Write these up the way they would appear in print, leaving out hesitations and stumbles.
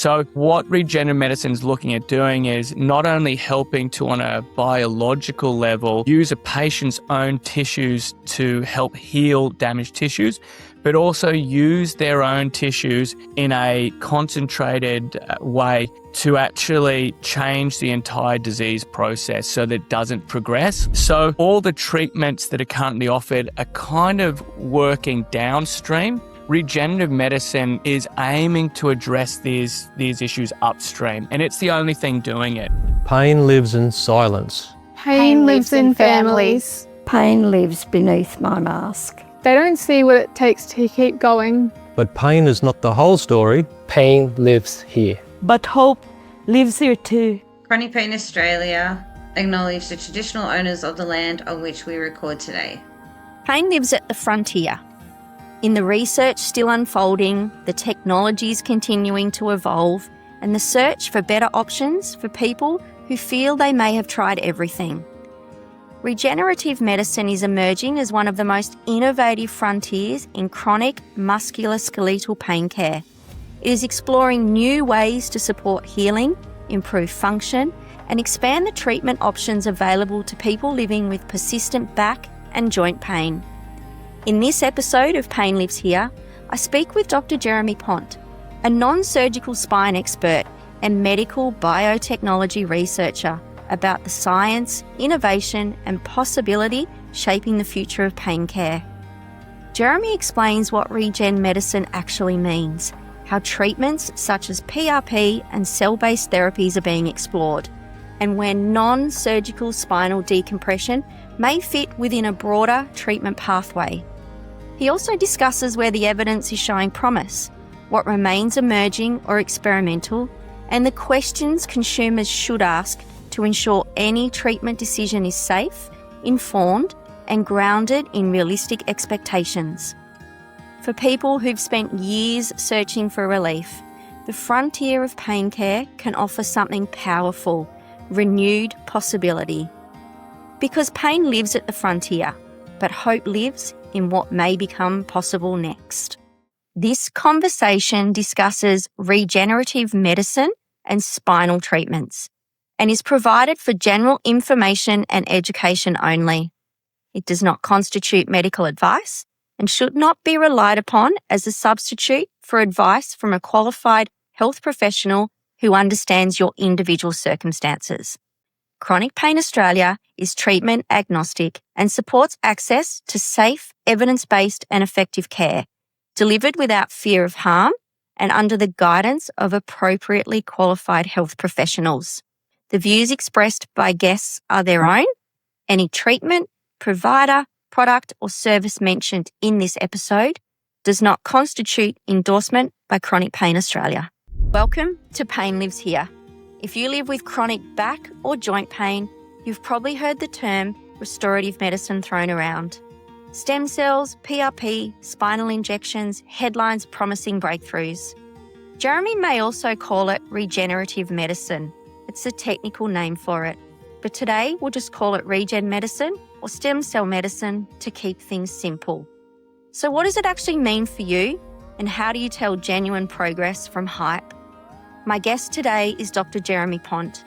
So what regenerative medicine is looking at doing is not only helping to, on a biological level, use a patient's own tissues to help heal damaged tissues, but also use their own tissues in a concentrated way to actually change the entire disease process so that it doesn't progress. So all the treatments that are currently offered are kind of working downstream. Regenerative medicine is aiming to address these issues upstream, and it's the only thing doing it. Pain lives in silence. Pain lives in families. Pain lives beneath my mask. They don't see what it takes to keep going. But pain is not the whole story. Pain lives here. But hope lives here too. Chronic Pain Australia acknowledge the traditional owners of the land on which we record today. Pain lives at the frontier. In the research still unfolding, the technologies continuing to evolve, and the search for better options for people who feel they may have tried everything. Regenerative medicine is emerging as one of the most innovative frontiers in chronic musculoskeletal pain care. It is exploring new ways to support healing, improve function, and expand the treatment options available to people living with persistent back and joint pain. In this episode of Pain Lives Here, I speak with Dr. Jeremy Pont, a non-surgical spine expert and medical biotechnology researcher, about the science, innovation, and possibility shaping the future of pain care. Jeremy explains what regen medicine actually means, how treatments such as PRP and cell-based therapies are being explored, and where non-surgical spinal decompression may fit within a broader treatment pathway. He also discusses where the evidence is showing promise, what remains emerging or experimental, and the questions consumers should ask to ensure any treatment decision is safe, informed, and grounded in realistic expectations. For people who've spent years searching for relief, the frontier of pain care can offer something powerful, renewed possibility. Because pain lives at the frontier, but hope lives in what may become possible next. This conversation discusses regenerative medicine and spinal treatments, and is provided for general information and education only. It does not constitute medical advice and should not be relied upon as a substitute for advice from a qualified health professional who understands your individual circumstances. Chronic Pain Australia is treatment agnostic and supports access to safe, evidence-based and effective care, delivered without fear of harm and under the guidance of appropriately qualified health professionals. The views expressed by guests are their own. Any treatment, provider, product or service mentioned in this episode does not constitute endorsement by Chronic Pain Australia. Welcome to Pain Lives Here. If you live with chronic back or joint pain, you've probably heard the term restorative medicine thrown around. Stem cells, PRP, spinal injections, headlines promising breakthroughs. Jeremy may also call it regenerative medicine. It's a technical name for it. But today we'll just call it regen medicine or stem cell medicine to keep things simple. So what does it actually mean for you, and how do you tell genuine progress from hype? My guest today is Dr. Jeremy Pont.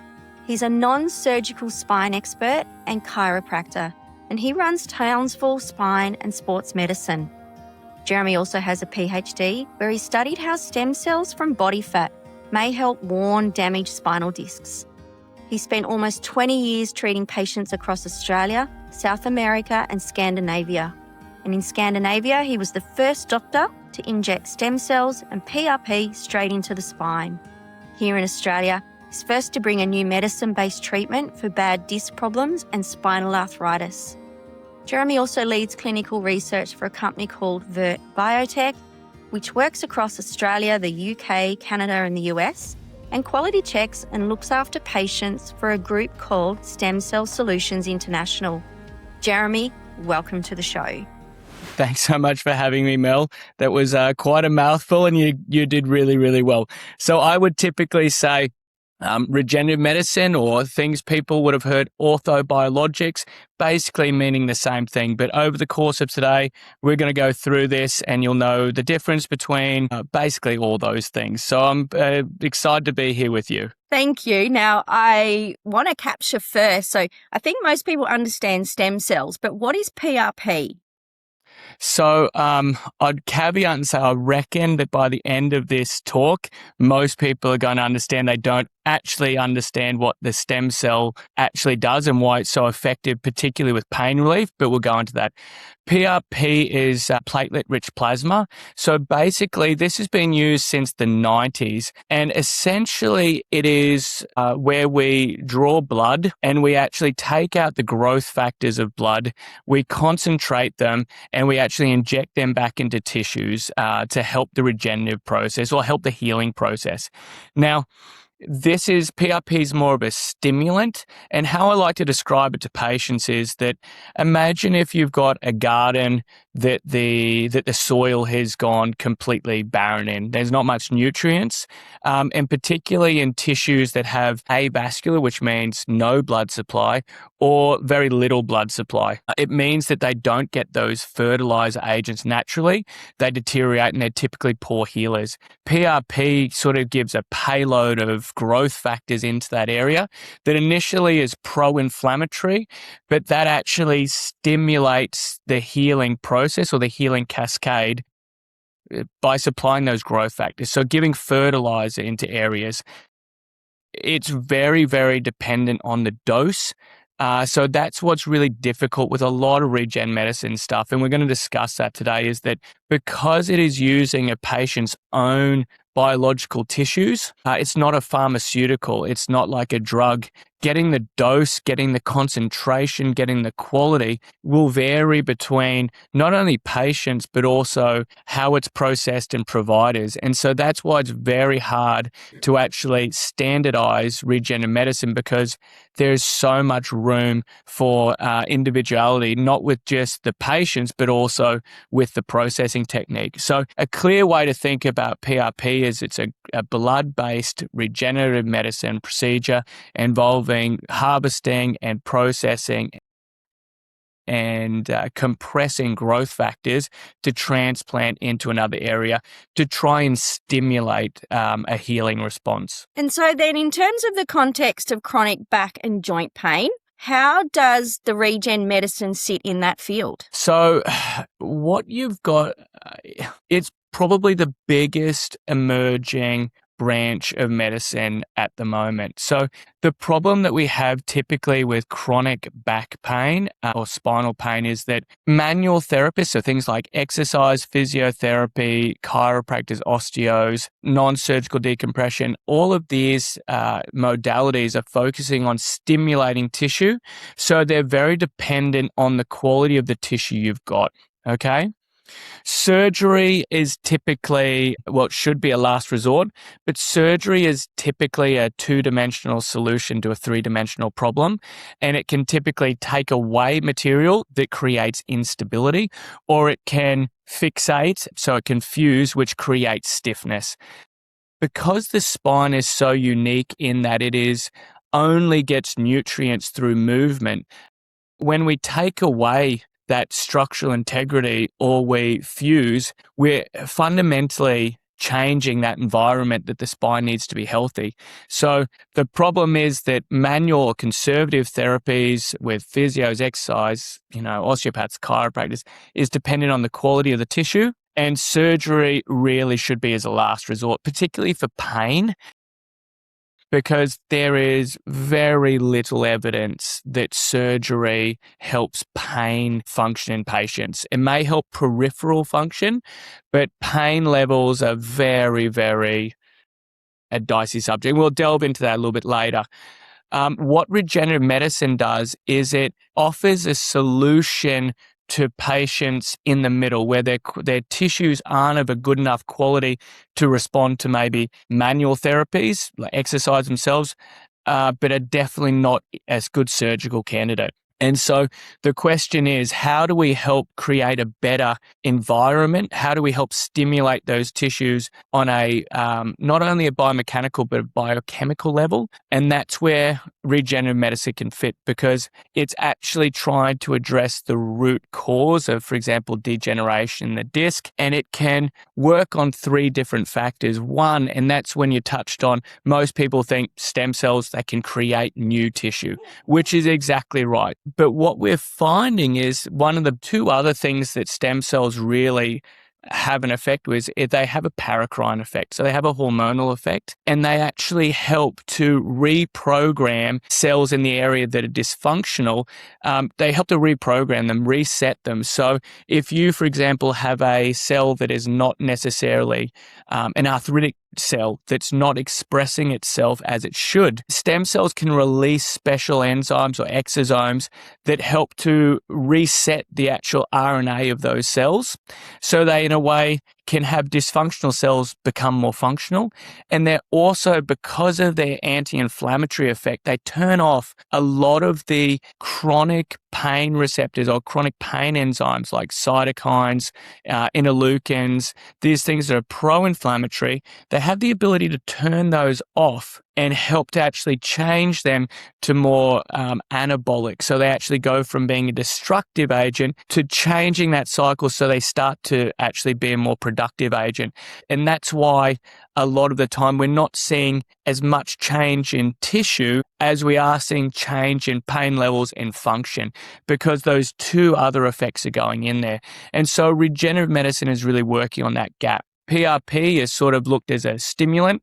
He's a non-surgical spine expert and chiropractor, and he runs Townsville Spine and Sports Medicine. Jeremy also has a PhD where he studied how stem cells from body fat may help worn, damaged spinal discs. He spent almost 20 years treating patients across Australia, South America and Scandinavia. And in Scandinavia, he was the first doctor to inject stem cells and PRP straight into the spine. Here in Australia, he's first to bring a new medicine-based treatment for bad disc problems and spinal arthritis. Jeremy also leads clinical research for a company called Vert Biotech, which works across Australia, the UK, Canada and the US, and quality checks and looks after patients for a group called Stem Cell Solutions International. Jeremy, welcome to the show. Thanks so much for having me, Mel. That was quite a mouthful, and you did really, really well. So I would typically say Regenerative medicine, or things people would have heard orthobiologics, basically meaning the same thing. But over the course of today, we're going to go through this and you'll know the difference between basically all those things. So I'm excited to be here with you. Thank you. Now, I want to capture first. So I think most people understand stem cells, but what is PRP? So I'd caveat and say I reckon that by the end of this talk, most people are going to understand they don't actually understand what the stem cell actually does and why it's so effective, particularly with pain relief, but we'll go into that. PRP is platelet-rich plasma. So basically, this has been used since the 90s, and essentially it is where we draw blood and we actually take out the growth factors of blood, we concentrate them, and we actually inject them back into tissues to help the regenerative process or help the healing process. Now, PRP is more of a stimulant, and how I like to describe it to patients is that imagine if you've got a garden that the soil has gone completely barren in. There's not much nutrients, and particularly in tissues that have avascular, which means no blood supply, or very little blood supply. It means that they don't get those fertilizer agents naturally. They deteriorate and they're typically poor healers. PRP sort of gives a payload of growth factors into that area that initially is pro-inflammatory, but that actually stimulates the healing process or the healing cascade by supplying those growth factors. So giving fertilizer into areas. It's very, very dependent on the dose. So that's what's really difficult with a lot of regen medicine stuff. And we're going to discuss that today, is that because it is using a patient's own biological tissues, it's not a pharmaceutical. It's not like a drug. Getting the dose, getting the concentration, getting the quality will vary between not only patients, but also how it's processed and providers. And so that's why it's very hard to actually standardize regenerative medicine, because there's so much room for individuality, not with just the patients, but also with the processing technique. So a clear way to think about PRP is it's a blood-based regenerative medicine procedure involving harvesting and processing and compressing growth factors to transplant into another area to try and stimulate a healing response. And so then in terms of the context of chronic back and joint pain, how does the regen medicine sit in that field? So what you've got, it's probably the biggest emerging branch of medicine at the moment. So the problem that we have typically with chronic back pain or spinal pain is that manual therapists, so things like exercise, physiotherapy, chiropractors, osteos, non-surgical decompression, all of these modalities are focusing on stimulating tissue. So they're very dependent on the quality of the tissue you've got, okay? Surgery is typically, well, it should be a last resort, but surgery is typically a two-dimensional solution to a three-dimensional problem, and it can typically take away material that creates instability, or it can fixate, so it can fuse, which creates stiffness. Because the spine is so unique in that it only gets nutrients through movement, when we take away that structural integrity or we fuse, we're fundamentally changing that environment that the spine needs to be healthy. So the problem is that manual or conservative therapies with physios, exercise, osteopaths, chiropractors is dependent on the quality of the tissue, and surgery really should be as a last resort, particularly for pain, because there is very little evidence that surgery helps pain function in patients. It may help peripheral function, but pain levels are very, very a dicey subject. We'll delve into that a little bit later. What regenerative medicine does is it offers a solution to patients in the middle where their tissues aren't of a good enough quality to respond to maybe manual therapies, like exercise themselves, but are definitely not as good surgical candidate. And so the question is, how do we help create a better environment? How do we help stimulate those tissues on a not only a biomechanical but a biochemical level? And that's where regenerative medicine can fit, because it's actually trying to address the root cause of, for example, degeneration in the disc, and it can work on 3 different factors. One, and that's when you touched on, most people think stem cells, they can create new tissue, which is exactly right. But what we're finding is one of the 2 other things that stem cells really have an effect with is they have a paracrine effect. So they have a hormonal effect, and they actually help to reprogram cells in the area that are dysfunctional. They help to reprogram them, reset them. So if you, for example, have a cell that is not necessarily an arthritic cell that's not expressing itself as it should, stem cells can release special enzymes or exosomes that help to reset the actual RNA of those cells. So they, in a way, can have dysfunctional cells become more functional. And they're also, because of their anti-inflammatory effect, they turn off a lot of the chronic pain receptors or chronic pain enzymes like cytokines, interleukins, these things that are pro-inflammatory. They have the ability to turn those off and help to actually change them to more anabolic. So they actually go from being a destructive agent to changing that cycle so they start to actually be a more productive agent. And that's why a lot of the time we're not seeing as much change in tissue as we are seeing change in pain levels and function, because those 2 other effects are going in there. And so regenerative medicine is really working on that gap. PRP is sort of looked as a stimulant.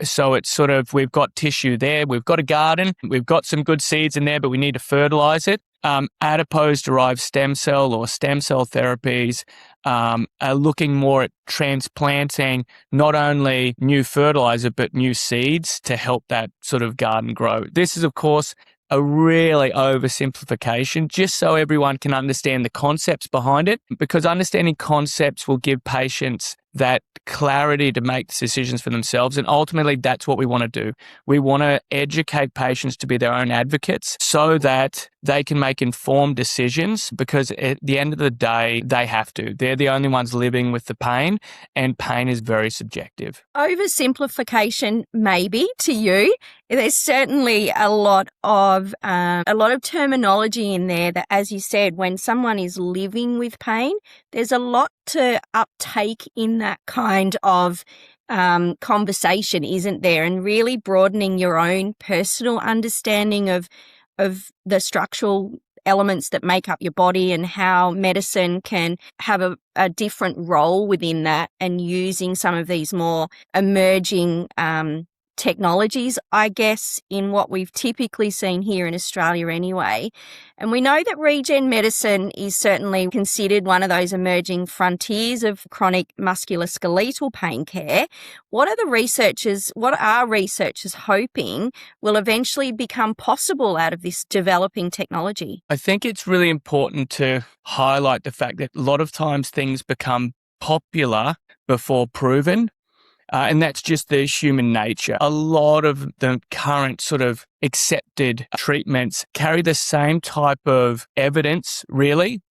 So it's sort of, we've got tissue there, we've got a garden, we've got some good seeds in there, but we need to fertilize it. Adipose-derived stem cell or stem cell therapies are looking more at transplanting not only new fertilizer, but new seeds to help that sort of garden grow. This is, of course, a really oversimplification, just so everyone can understand the concepts behind it, because understanding concepts will give patients that clarity to make decisions for themselves. And ultimately, that's what we want to do. We want to educate patients to be their own advocates so that they can make informed decisions, because at the end of the day, they have to. They're the only ones living with the pain, and pain is very subjective. Oversimplification, maybe, to you. There's certainly a lot of terminology in there that, as you said, when someone is living with pain, there's a lot to uptake in that kind of conversation, isn't there? And really broadening your own personal understanding of the structural elements that make up your body and how medicine can have a different role within that, and using some of these more emerging technologies, I guess, in what we've typically seen here in Australia anyway. And we know that regen medicine is certainly considered one of those emerging frontiers of chronic musculoskeletal pain care. What are researchers hoping will eventually become possible out of this developing technology? I think it's really important to highlight the fact that a lot of times things become popular before proven. And that's just the human nature. A lot of the current sort of accepted treatments carry the same type of evidence, really,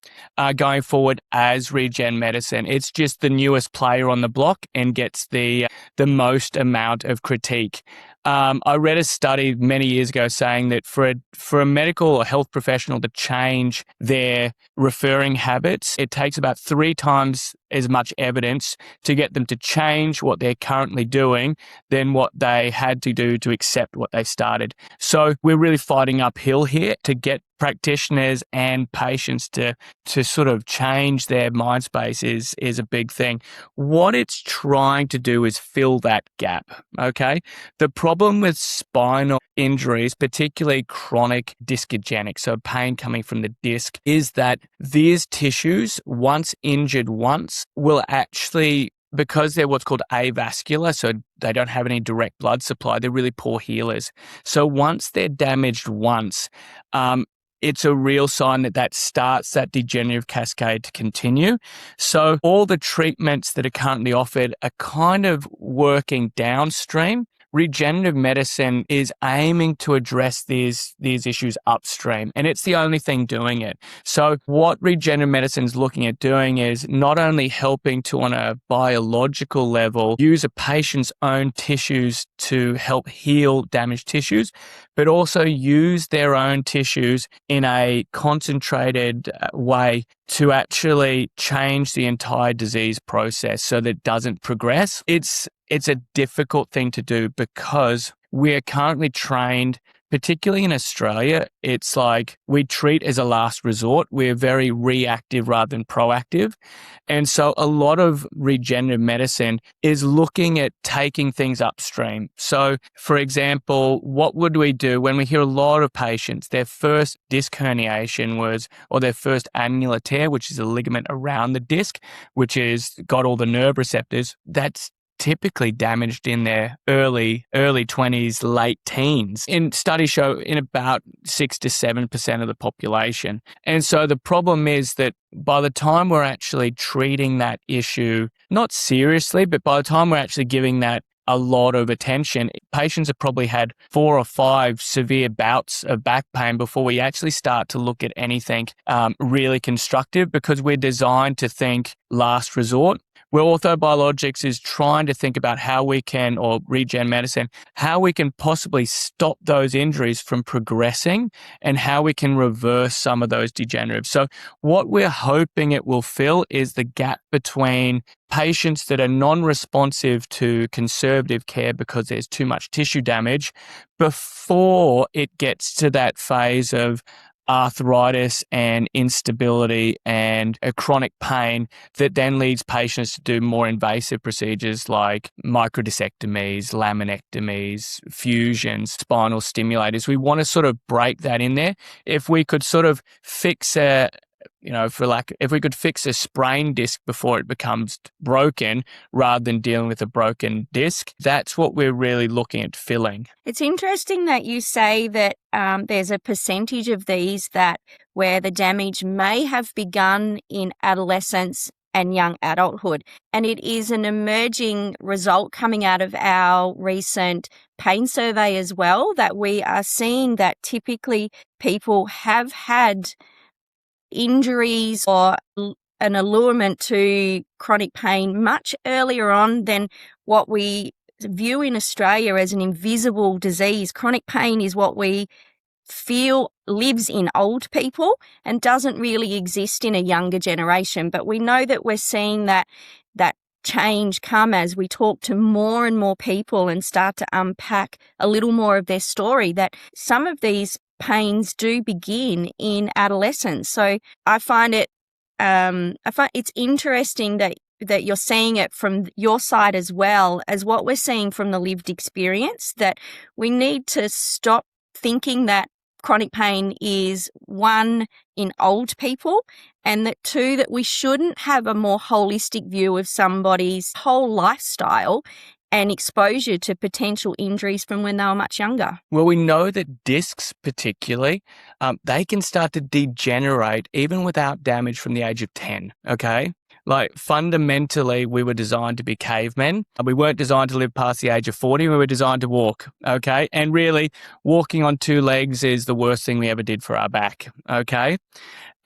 going forward as regen medicine. It's just the newest player on the block and gets the most amount of critique. I read a study many years ago saying that for a medical or health professional to change their referring habits, it takes about 3 times as much evidence to get them to change what they're currently doing than what they had to do to accept what they started. So we're really fighting uphill here to get practitioners and patients to sort of change their mind space is a big thing. What it's trying to do is fill that gap, okay? The problem with spinal injuries, particularly chronic discogenic, so pain coming from the disc, is that these tissues, once injured once, will actually, because they're what's called avascular, so they don't have any direct blood supply, they're really poor healers. So once they're damaged once, it's a real sign that starts that degenerative cascade to continue. So all the treatments that are currently offered are kind of working downstream. regenerative medicine is aiming to address these issues upstream, and it's the only thing doing it. So what regenerative medicine is looking at doing is not only helping to, on a biological level, use a patient's own tissues to help heal damaged tissues, but also use their own tissues in a concentrated way to actually change the entire disease process so that it doesn't progress. It's a difficult thing to do because we're currently trained, particularly in Australia, it's like we treat as a last resort. We're very reactive rather than proactive. And so a lot of regenerative medicine is looking at taking things upstream. So, for example, what would we do when we hear a lot of patients, their first disc herniation was, or their first annular tear, which is a ligament around the disc, which is got all the nerve receptors, that's typically damaged in their early 20s, late teens. In studies show in about 6 to 7% of the population. And so the problem is that by the time we're actually treating that issue, not seriously, but by the time we're actually giving that a lot of attention, patients have probably had 4 or 5 severe bouts of back pain before we actually start to look at anything really constructive, because we're designed to think last resort. Where orthobiologics is trying to think about how we can, or regen medicine, how we can possibly stop those injuries from progressing and how we can reverse some of those degeneratives. So what we're hoping it will fill is the gap between patients that are non-responsive to conservative care because there's too much tissue damage before it gets to that phase of arthritis and instability and a chronic pain that then leads patients to do more invasive procedures like microdiscectomies, laminectomies, fusions, spinal stimulators. We want to sort of break that in there. If we could sort of fix if we could fix a sprained disc before it becomes broken rather than dealing with a broken disc, that's what we're really looking at filling. It's interesting that you say that there's a percentage of these that where the damage may have begun in adolescence and young adulthood. And it is an emerging result coming out of our recent pain survey as well, that we are seeing that typically people have had injuries or an allurement to chronic pain much earlier on than what we view in Australia as an invisible disease. Chronic pain is what we feel lives in old people and doesn't really exist in a younger generation. But we know that we're seeing that change come as we talk to more and more people and start to unpack a little more of their story, that some of these pains do begin in adolescence. So I find it's interesting that you're seeing it from your side as well as what we're seeing from the lived experience, that we need to stop thinking that chronic pain is one in old people, and that two, that we shouldn't have a more holistic view of somebody's whole lifestyle and exposure to potential injuries from when they were much younger. Well, we know that discs particularly, they can start to degenerate even without damage from the age of 10, okay? Like fundamentally, we were designed to be cavemen. We weren't designed to live past the age of 40. We were designed to walk, okay? And really, walking on 2 legs is the worst thing we ever did for our back, okay?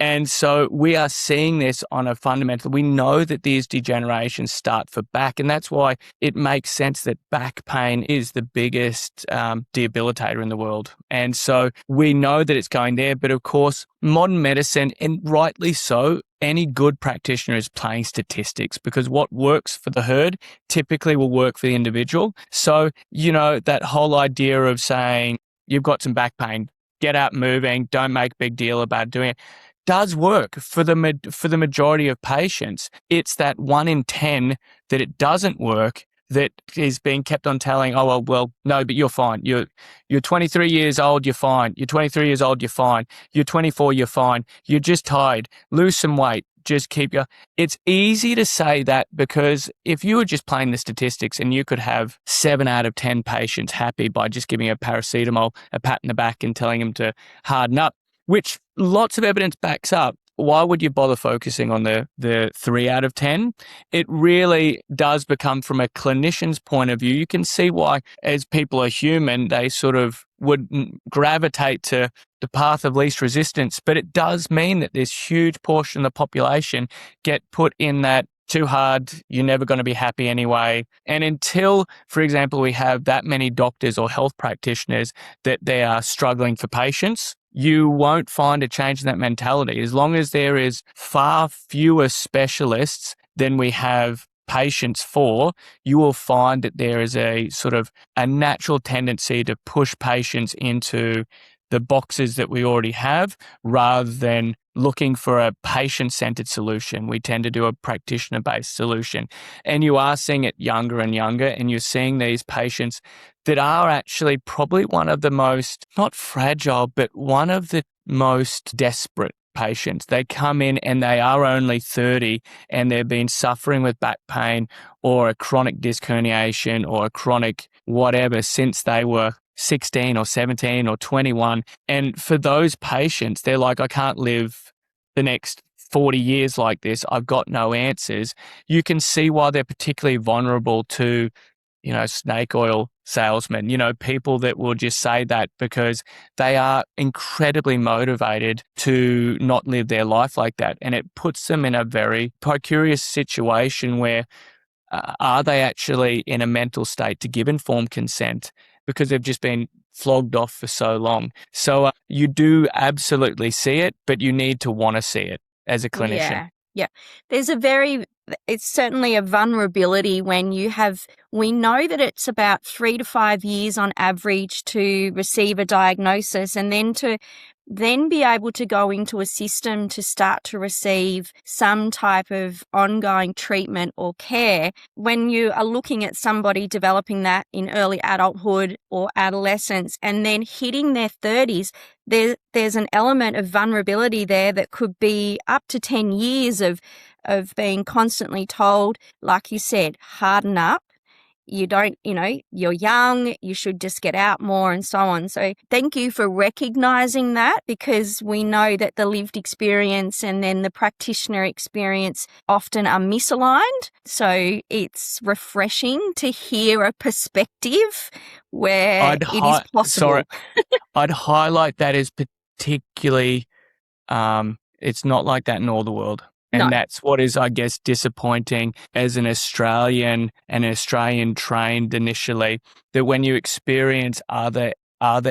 And so we are seeing this on a fundamental. We know that these degenerations start for back, and that's why it makes sense that back pain is the biggest debilitator in the world. And so we know that it's going there, but of course, modern medicine, and rightly so, any good practitioner is playing statistics, because what works for the herd typically will work for the individual. So, that whole idea of saying, you've got some back pain, get out moving, don't make a big deal about doing it, does work for the majority of patients. It's that 1 in 10 that it doesn't work that is being kept on telling, oh, well, no, but you're fine. You're 23 years old, you're fine. You're 23 years old, you're fine. You're 24, you're fine. You're just tired. Lose some weight. Just keep your... It's easy to say that, because if you were just playing the statistics and you could have 7 out of 10 patients happy by just giving a paracetamol, a pat in the back and telling them to harden up, which lots of evidence backs up, why would you bother focusing on the 3 out of 10? It really does become, from a clinician's point of view, you can see why, as people are human, they sort of would gravitate to the path of least resistance. But it does mean that this huge portion of the population get put in that too hard, you're never going to be happy anyway. And until, for example, we have that many doctors or health practitioners that they are struggling for patients, you won't find a change in that mentality. As long as there is far fewer specialists than we have patients for, you will find that there is a sort of a natural tendency to push patients into the boxes that we already have rather than looking for a patient-centered solution. We tend to do a practitioner-based solution. And you are seeing it younger and younger, and you're seeing these patients that are actually probably one of the most, not fragile, but one of the most desperate patients. They come in and they are only 30 and they've been suffering with back pain or a chronic disc herniation or a chronic whatever since they were 16 or 17 or 21. And for those patients, they're like, I can't live the next 40 years like this. I've got no answers. You can see why they're particularly vulnerable to, snake oil salesmen, people that will just say that because they are incredibly motivated to not live their life like that. And it puts them in a very precarious situation where are they actually in a mental state to give informed consent because they've just been flogged off for so long. So you do absolutely see it, but you need to want to see it as a clinician. Yeah. It's certainly a vulnerability when we know that it's about 3 to 5 years on average to receive a diagnosis, and then to be able to go into a system to start to receive some type of ongoing treatment or care. When you are looking at somebody developing that in early adulthood or adolescence and then hitting their 30s, there's an element of vulnerability there that could be up to 10 years of being constantly told, like you said, harden up. You don't, you're young, you should just get out more and so on. So thank you for recognizing that, because we know that the lived experience and then the practitioner experience often are misaligned. So it's refreshing to hear a perspective where it is possible. I'd highlight that as particularly, it's not like that in all the world. And that's what is, I guess, disappointing as an Australian trained initially, that when you experience other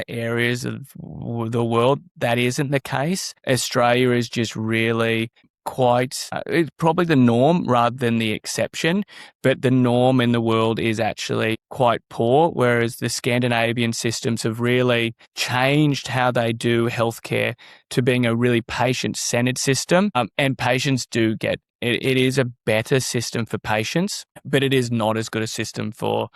areas of the world, that isn't the case. Australia is just really quite, it's probably the norm rather than the exception, but the norm in the world is actually quite poor, whereas the Scandinavian systems have really changed how they do healthcare to being a really patient-centered system. And patients do get it is a better system for patients, but it is not as good a system for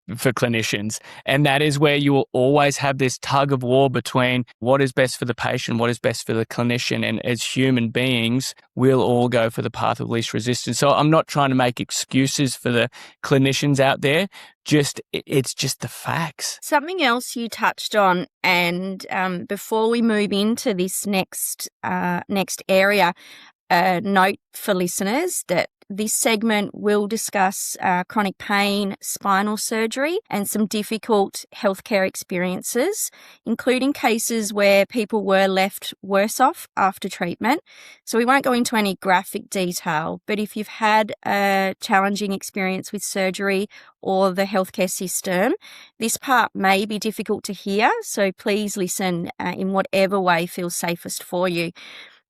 clinicians. And that is where you will always have this tug of war between what is best for the patient, what is best for the clinician. And as human beings, we'll all go for the path of least resistance. So I'm not trying to make excuses for the clinicians out there. It's just the facts. Something else you touched on, and before we move into this next area, note for listeners that this segment will discuss chronic pain, spinal surgery, and some difficult healthcare experiences, including cases where people were left worse off after treatment. So we won't go into any graphic detail, but if you've had a challenging experience with surgery or the healthcare system, this part may be difficult to hear, so please listen in whatever way feels safest for you.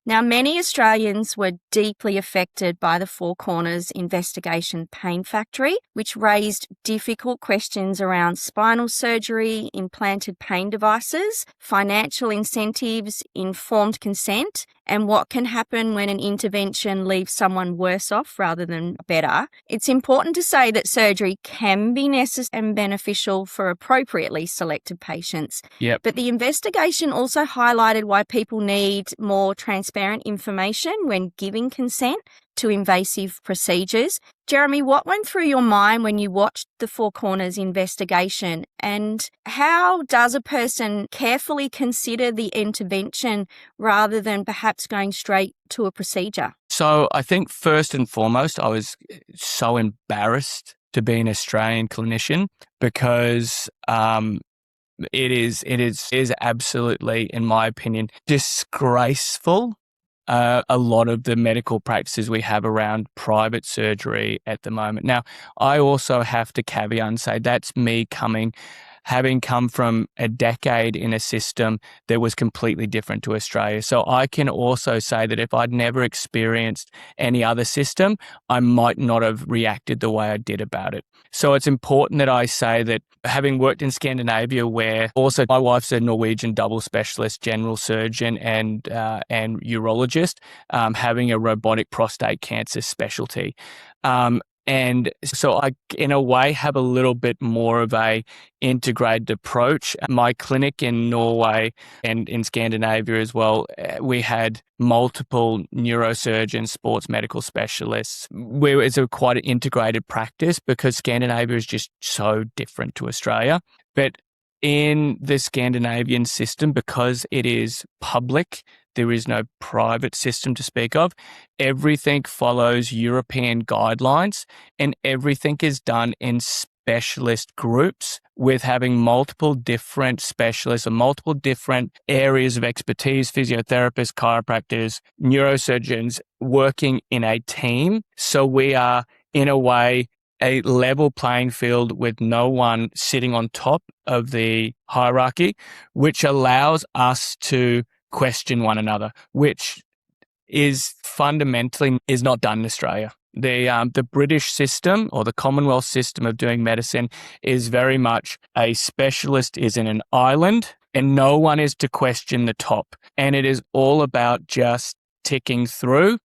Now, many Australians were deeply affected by the Four Corners investigation pain factory, which raised difficult questions around spinal surgery, implanted pain devices, financial incentives, informed consent, and what can happen when an intervention leaves someone worse off rather than better. It's important to say that surgery can be necessary and beneficial for appropriately selected patients. Yep. But the investigation also highlighted why people need more transparent information when giving consent, to invasive procedures. Jeremy, what went through your mind when you watched the Four Corners investigation, and how does a person carefully consider the intervention rather than perhaps going straight to a procedure? So I think first and foremost, I was so embarrassed to be an Australian clinician because it is absolutely, in my opinion, disgraceful. A lot of the medical practices we have around private surgery at the moment. Now, I also have to caveat and say that's me having come from a decade in a system that was completely different to Australia. So I can also say that if I'd never experienced any other system, I might not have reacted the way I did about it. So it's important that I say that having worked in Scandinavia, where also my wife's a Norwegian double specialist, general surgeon and urologist, having a robotic prostate cancer specialty. And so I, in a way, have a little bit more of a integrated approach. My clinic in Norway and in Scandinavia as well, we had multiple neurosurgeons, sports medical specialists. It's quite an integrated practice because Scandinavia is just so different to Australia. But in the Scandinavian system, because it is public, there is no private system to speak of. Everything follows European guidelines and everything is done in specialist groups with having multiple different specialists or multiple different areas of expertise, physiotherapists, chiropractors, neurosurgeons working in a team. So we are, in a way, a level playing field with no one sitting on top of the hierarchy, which allows us to question one another, which is fundamentally is not done in Australia. The British system or the Commonwealth system of doing medicine is very much a specialist is in an island and no one is to question the top. And it is all about just ticking through.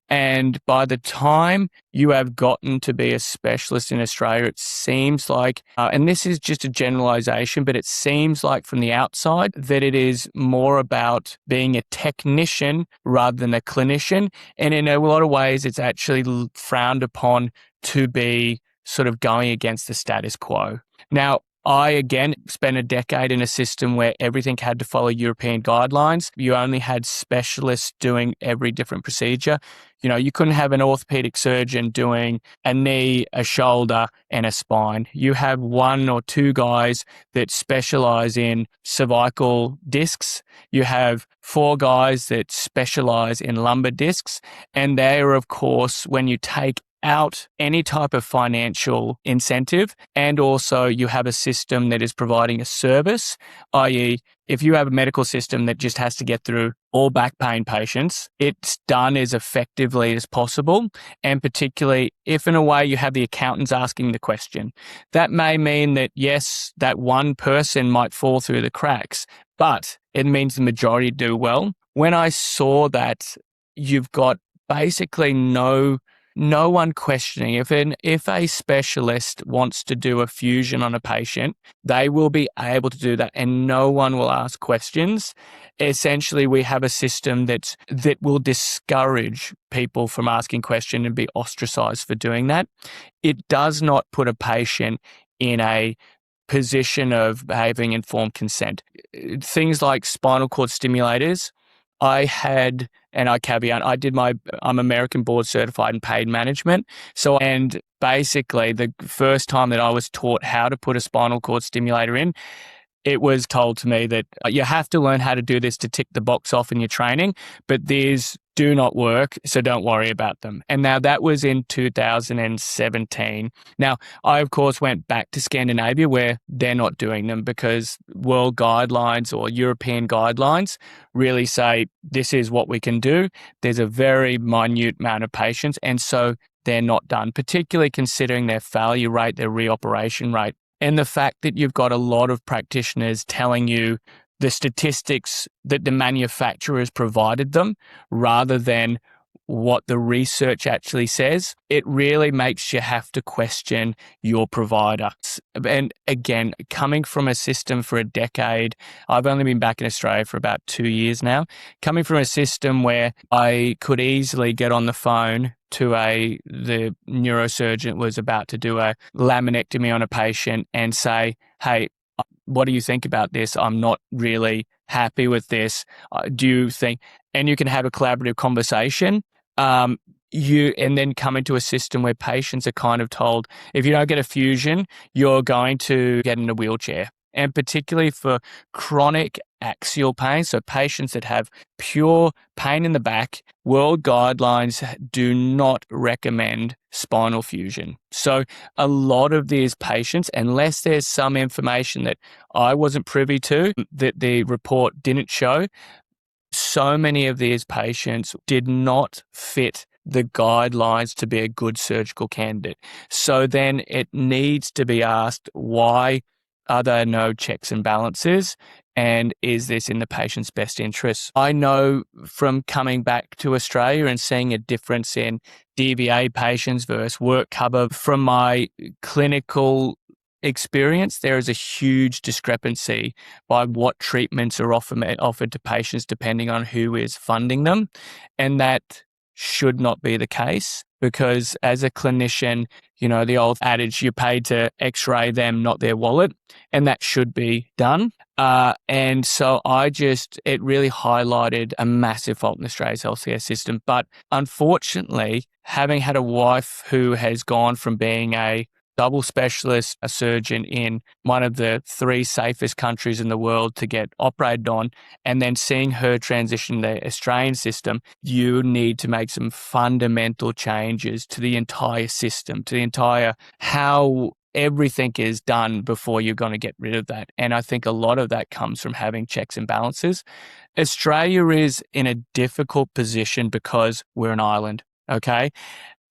And by the time you have gotten to be a specialist in Australia, it seems like, and this is just a generalization, but it seems like from the outside that it is more about being a technician rather than a clinician. And in a lot of ways, it's actually frowned upon to be sort of going against the status quo. Now, I, again, spent a decade in a system where everything had to follow European guidelines. You only had specialists doing every different procedure. You know, you couldn't have an orthopedic surgeon doing a knee, a shoulder, and a spine. You have one or two guys that specialize in cervical discs. You have 4 guys that specialize in lumbar discs. And they are, of course, when you take out any type of financial incentive, and also you have a system that is providing a service, i.e. if you have a medical system that just has to get through all back pain patients, it's done as effectively as possible, and particularly if in a way you have the accountants asking the question. That may mean that yes, that one person might fall through the cracks, but it means the majority do well. When I saw that you've got basically no one questioning. If a specialist wants to do a fusion on a patient, they will be able to do that and no one will ask questions. Essentially, we have a system that will discourage people from asking questions and be ostracized for doing that. It does not put a patient in a position of having informed consent. Things like spinal cord stimulators, I'm American board certified in pain management. And basically the first time that I was taught how to put a spinal cord stimulator in, it was told to me that you have to learn how to do this to tick the box off in your training, but these do not work, so don't worry about them. And now that was in 2017. Now, I, of course, went back to Scandinavia where they're not doing them because world guidelines or European guidelines really say this is what we can do. There's a very minute amount of patients, and so they're not done, particularly considering their failure rate, their reoperation rate. And the fact that you've got a lot of practitioners telling you the statistics that the manufacturers provided them rather than what the research actually says, it really makes you have to question your provider. And again, coming from a system for a decade, I've only been back in Australia for about 2 years now, coming from a system where I could easily get on the phone to the neurosurgeon was about to do a laminectomy on a patient and say, hey, what do you think about this? I'm not really happy with this. Do you think, and you can have a collaborative conversation. And then come into a system where patients are kind of told, if you don't get a fusion, you're going to get in a wheelchair. And particularly for chronic axial pain, so patients that have pure pain in the back, world guidelines do not recommend spinal fusion. So a lot of these patients, unless there's some information that I wasn't privy to, that the report didn't show, so many of these patients did not fit the guidelines to be a good surgical candidate. So then it needs to be asked, why are there no checks and balances? And is this in the patient's best interest? I know from coming back to Australia and seeing a difference in DVA patients versus work cover from my clinical experience, there is a huge discrepancy by what treatments are offered to patients depending on who is funding them. And that should not be the case, because as a clinician, the old adage, you're paid to x-ray them, not their wallet, and that should be done. And so it really highlighted a massive fault in Australia's healthcare system. But unfortunately, having had a wife who has gone from being a double specialist, a surgeon in one of the 3 safest countries in the world to get operated on, and then seeing her transition the Australian system, you need to make some fundamental changes to the entire system, to the entire how everything is done before you're going to get rid of that. And I think a lot of that comes from having checks and balances. Australia is in a difficult position because we're an island, okay?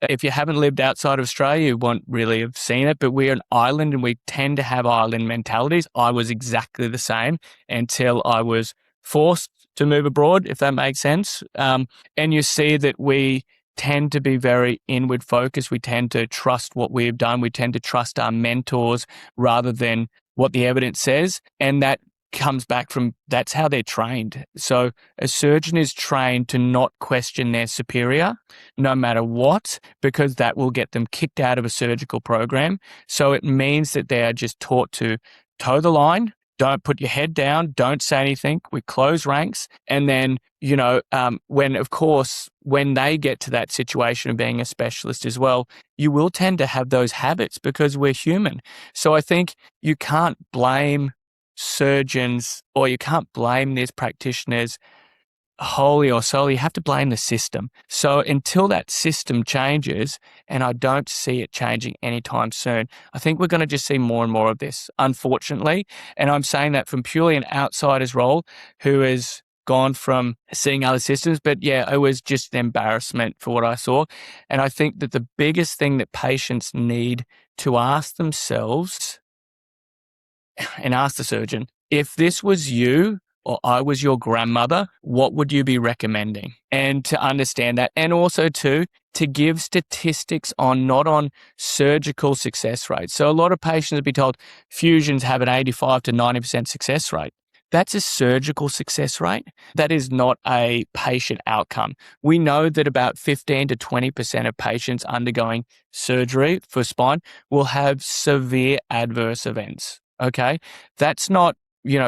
If you haven't lived outside of Australia, you won't really have seen it, but we're an island and we tend to have island mentalities. I was exactly the same until I was forced to move abroad, if that makes sense. And you see that we tend to be very inward focused. We tend to trust what we've done. We tend to trust our mentors rather than what the evidence says. And that comes back from, that's how they're trained. So a surgeon is trained to not question their superior no matter what, because that will get them kicked out of a surgical program. So it means that they are just taught to toe the line, don't put your head down, don't say anything, we close ranks. And then, when they get to that situation of being a specialist as well, you will tend to have those habits because we're human. So I think you can't blame surgeons, or you can't blame these practitioners wholly or solely. You have to blame the system. So until that system changes, and I don't see it changing anytime soon, I think we're going to just see more and more of this, unfortunately. And I'm saying that from purely an outsider's role who has gone from seeing other systems, but yeah, it was just an embarrassment for what I saw. And I think that the biggest thing that patients need to ask themselves and ask the surgeon, if this was you or I was your grandmother, what would you be recommending? And to understand that, and also to give statistics not on surgical success rates. So a lot of patients will be told fusions have an 85 to 90% success rate. That's a surgical success rate. That is not a patient outcome. We know that about 15 to 20% of patients undergoing surgery for spine will have severe adverse events. Okay, that's not,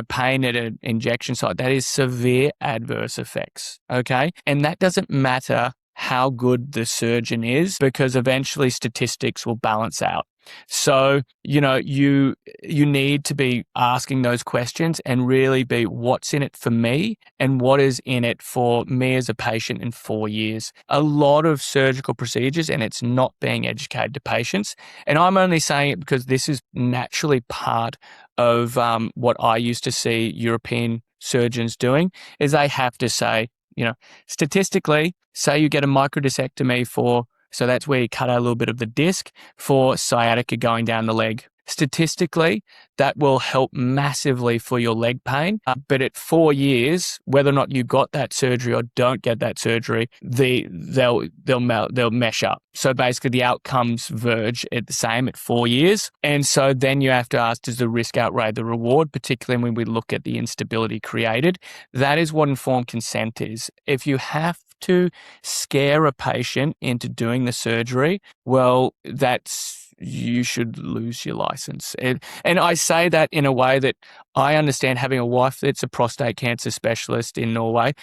pain at an injection site. That is severe adverse effects. Okay, and that doesn't matter how good the surgeon is, because eventually statistics will balance out. So, you need to be asking those questions and really be, what's in it for me and what is in it for me as a patient in 4 years. A lot of surgical procedures, and it's not being educated to patients. And I'm only saying it because this is naturally part of what I used to see European surgeons doing, is they have to say, statistically, say you get a microdiscectomy so that's where you cut out a little bit of the disc for sciatica going down the leg. statistically, that will help massively for your leg pain. But at 4 years, whether or not you got that surgery or don't get that surgery, they'll mesh up. So basically the outcomes verge at the same at 4 years. And so then you have to ask, does the risk outweigh the reward, particularly when we look at the instability created? That is what informed consent is. If you have to scare a patient into doing the surgery, well, you should lose your license. And I say that in a way that I understand, having a wife that's a prostate cancer specialist in Norway,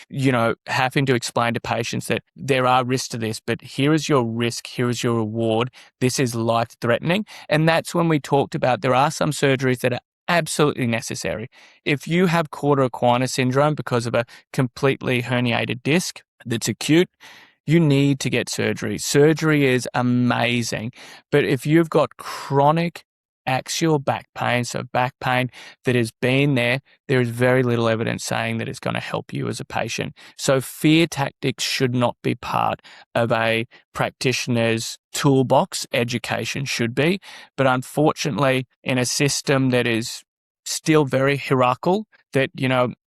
having to explain to patients that there are risks to this, but here is your risk, here is your reward, this is life-threatening. And that's when we talked about there are some surgeries that are absolutely necessary. If you have cauda equina syndrome because of a completely herniated disc that's acute, you need to get surgery. Surgery is amazing. But if you've got chronic axial back pain, so back pain that has been there is very little evidence saying that it's going to help you as a patient. So fear tactics should not be part of a practitioner's toolbox. Education should be. But unfortunately, in a system that is still very hierarchical, that,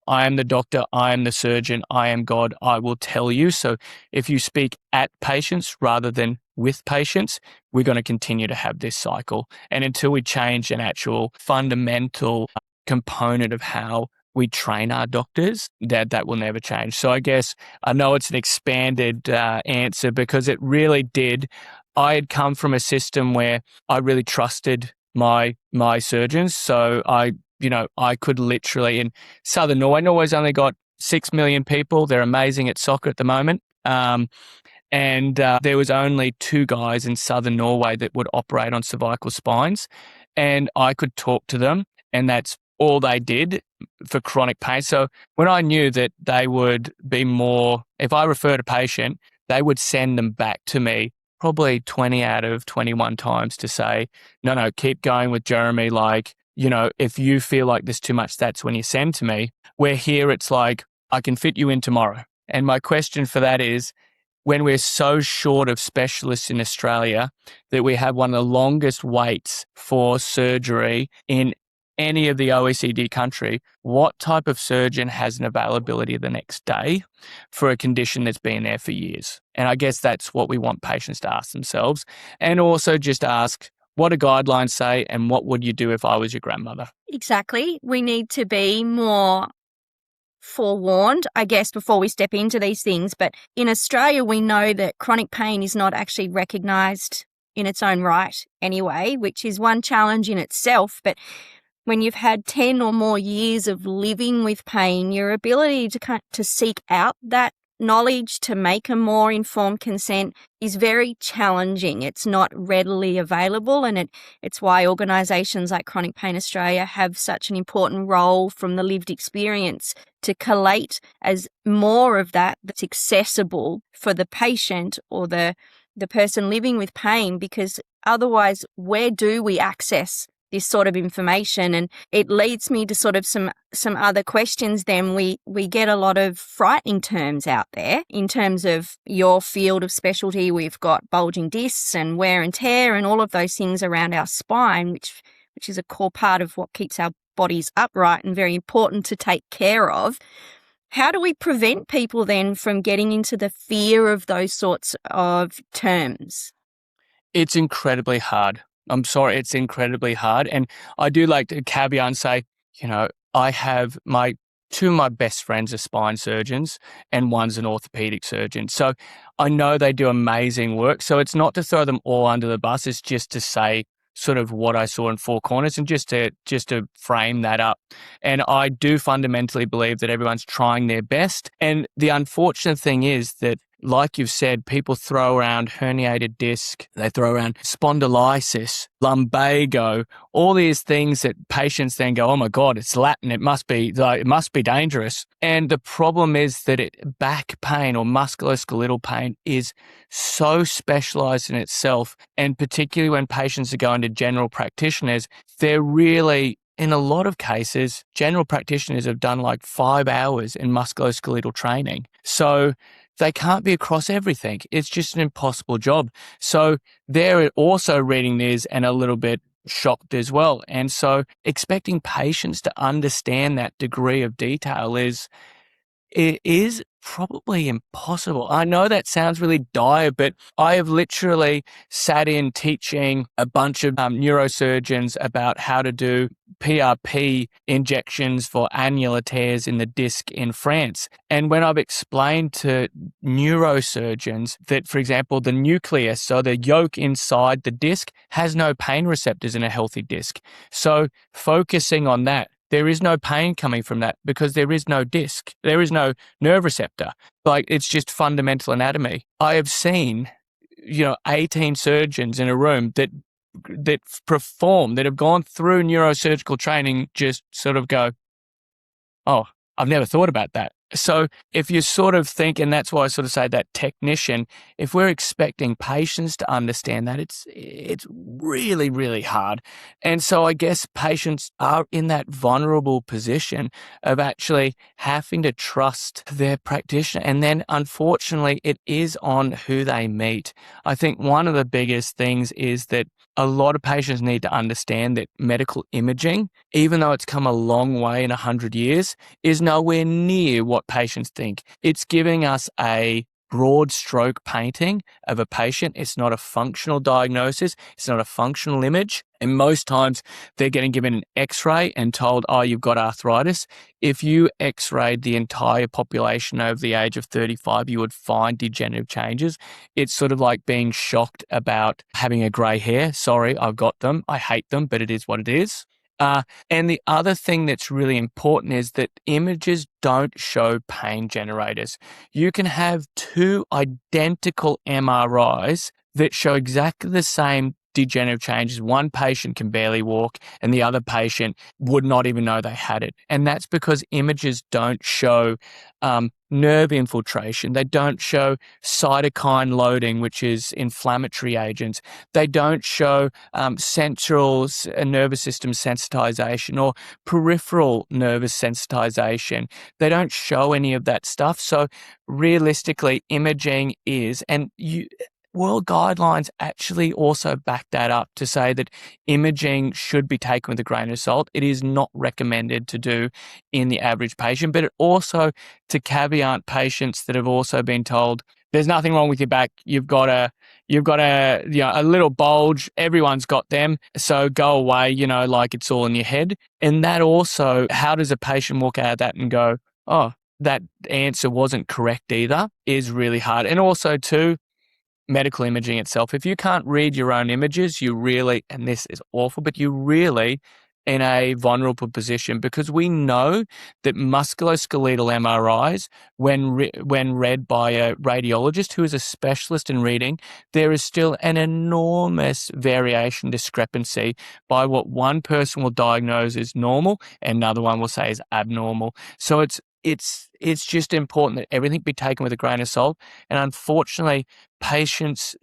I am the doctor, I am the surgeon, I am God, I will tell you. So if you speak at patients rather than with patients, we're going to continue to have this cycle. And until we change an actual fundamental component of how we train our doctors, that will never change. So I guess I know it's an expanded answer, because it really did. I had come from a system where I really trusted my surgeons. So I could literally, in southern Norway's only got 6 million people. They're amazing at soccer at the moment. And there was only 2 guys in southern Norway that would operate on cervical spines. And I could talk to them, and that's all they did for chronic pain. So when I knew that they would be more, if I referred a patient, they would send them back to me probably 20 out of 21 times to say, no, keep going with Jeremy. If you feel like there's too much, that's when you send to me. Where here it's like, I can fit you in tomorrow. And my question for that is, when we're so short of specialists in Australia that we have one of the longest waits for surgery in any of the OECD country, what type of surgeon has an availability the next day for a condition that's been there for years? And I guess that's what we want patients to ask themselves. And also just ask, what do guidelines say, and what would you do if I was your grandmother? Exactly. We need to be more forewarned, I guess, before we step into these things. But in Australia, we know that chronic pain is not actually recognised in its own right anyway, which is one challenge in itself. But when you've had 10 or more years of living with pain, your ability to seek out that knowledge to make a more informed consent is very challenging. It's not readily available, and it's why organisations like Chronic Pain Australia have such an important role from the lived experience to collate as more of that's accessible for the patient or the person living with pain, because otherwise, where do we access this sort of information? And it leads me to sort of some other questions. Then we get a lot of frightening terms out there in terms of your field of specialty. We've got bulging discs and wear and tear and all of those things around our spine, which is a core part of what keeps our bodies upright and very important to take care of. How do we prevent people then from getting into the fear of those sorts of terms? It's incredibly hard. I'm sorry, it's incredibly hard. And I do like to caveat and say, I have two of my best friends are spine surgeons and one's an orthopedic surgeon. So I know they do amazing work. So it's not to throw them all under the bus. It's just to say sort of what I saw in Four Corners and just to frame that up. And I do fundamentally believe that everyone's trying their best. And the unfortunate thing is that, like you've said, people throw around herniated disc, they throw around spondylitis, lumbago, all these things that patients then go, oh my God, it's Latin, it must be dangerous. And the problem is that back pain or musculoskeletal pain is so specialized in itself. And particularly when patients are going to general practitioners, they're really, in a lot of cases, general practitioners have done like 5 hours in musculoskeletal training. So they can't be across everything. It's just an impossible job. So they're also reading this and a little bit shocked as well. And so expecting patients to understand that degree of detail it is probably impossible. I know that sounds really dire, but I have literally sat in teaching a bunch of neurosurgeons about how to do PRP injections for annular tears in the disc in France. And when I've explained to neurosurgeons that, for example, the nucleus, so the yolk inside the disc, has no pain receptors in a healthy disc. So focusing on that, there is no pain coming from that because there is no disc. There is no nerve receptor. Like, it's just fundamental anatomy. I have seen, 18 surgeons in a room that have gone through neurosurgical training, just sort of go, oh, I've never thought about that. So if you sort of think, and that's why I sort of say that technician, if we're expecting patients to understand that, it's really, really hard. And so I guess patients are in that vulnerable position of actually having to trust their practitioner. And then unfortunately, it is on who they meet. I think one of the biggest things is that a lot of patients need to understand that medical imaging, even though it's come a long way in 100 years, is nowhere near what patients think. It's giving us a broad stroke painting of a patient. It's not a functional diagnosis. It's not a functional image. And most times they're getting given an x-ray and told, oh, you've got arthritis. If you x-rayed the entire population over the age of 35, you would find degenerative changes. It's sort of like being shocked about having a grey hair. Sorry, I've got them. I hate them, but it is what it is. And the other thing that's really important is that images don't show pain generators. You can have two identical MRIs that show exactly the same degenerative changes. One patient can barely walk and the other patient would not even know they had it. And that's because images don't show nerve infiltration. They don't show cytokine loading, which is inflammatory agents. They don't show central nervous system sensitization or peripheral nervous sensitization. They don't show any of that stuff. So realistically, imaging is, and world guidelines actually also back that up to say that imaging should be taken with a grain of salt. It is not recommended to do in the average patient, but it also to caveat patients that have also been told there's nothing wrong with your back. You've got a a little bulge. Everyone's got them. So go away, like it's all in your head. And that also, how does a patient walk out of that and go, oh, that answer wasn't correct either, is really hard. And also too, medical imaging itself. If you can't read your own images, you really, and this is awful, but you really in a vulnerable position because we know that musculoskeletal MRIs, when read by a radiologist who is a specialist in reading, there is still an enormous variation discrepancy by what one person will diagnose as normal and another one will say is abnormal. So it's just important that everything be taken with a grain of salt. And unfortunately, patients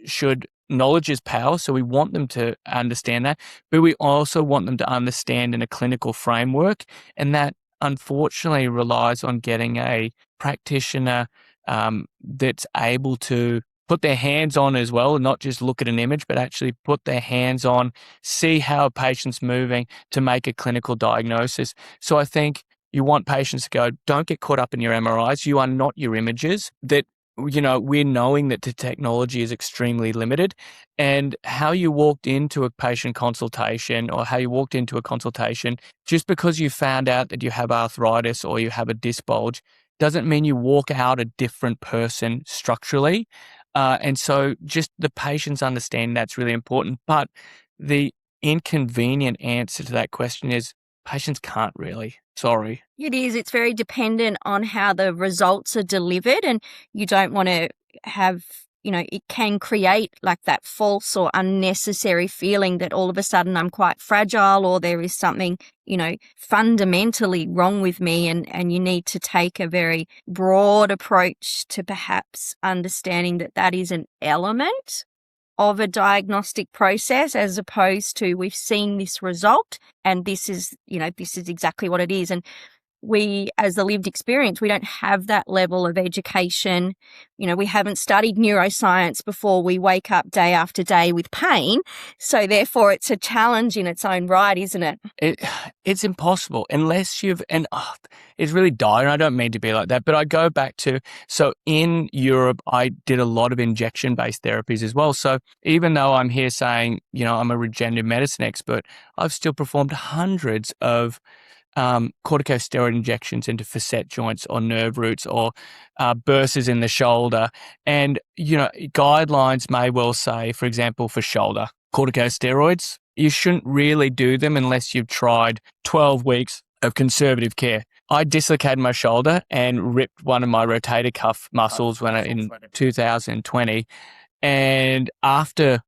knowledge is power. So we want them to understand that, but we also want them to understand in a clinical framework. And that unfortunately relies on getting a practitioner that's able to put their hands on as well, and not just look at an image, but actually put their hands on, see how a patient's moving to make a clinical diagnosis. So I think you want patients to go, don't get caught up in your MRIs. You are not your images. That, we're knowing that the technology is extremely limited, and how you walked into a patient consultation or how you walked into a consultation, just because you found out that you have arthritis or you have a disc bulge, doesn't mean you walk out a different person structurally. And so just the patients understand that's really important. But the inconvenient answer to that question is patients can't really. Sorry. It is. It's very dependent on how the results are delivered, and you don't want to have, it can create like that false or unnecessary feeling that all of a sudden I'm quite fragile or there is something, fundamentally wrong with me, and you need to take a very broad approach to perhaps understanding that that is an element of a diagnostic process, as opposed to we've seen this result and this is exactly what it is. And we, as the lived experience, we don't have that level of education. You know, we haven't studied neuroscience before we wake up day after day with pain. So therefore it's a challenge in its own right, isn't it? It's impossible unless it's really dire. I don't mean to be like that, but I go back to, so in Europe, I did a lot of injection-based therapies as well. So even though I'm here saying, you know, I'm a regenerative medicine expert, I've still performed hundreds of corticosteroid injections into facet joints or nerve roots or bursts in the shoulder. And, you know, guidelines may well say, for example, for shoulder, corticosteroids, you shouldn't really do them unless you've tried 12 weeks of conservative care. I dislocated my shoulder and ripped one of my rotator cuff muscles in 2020. And after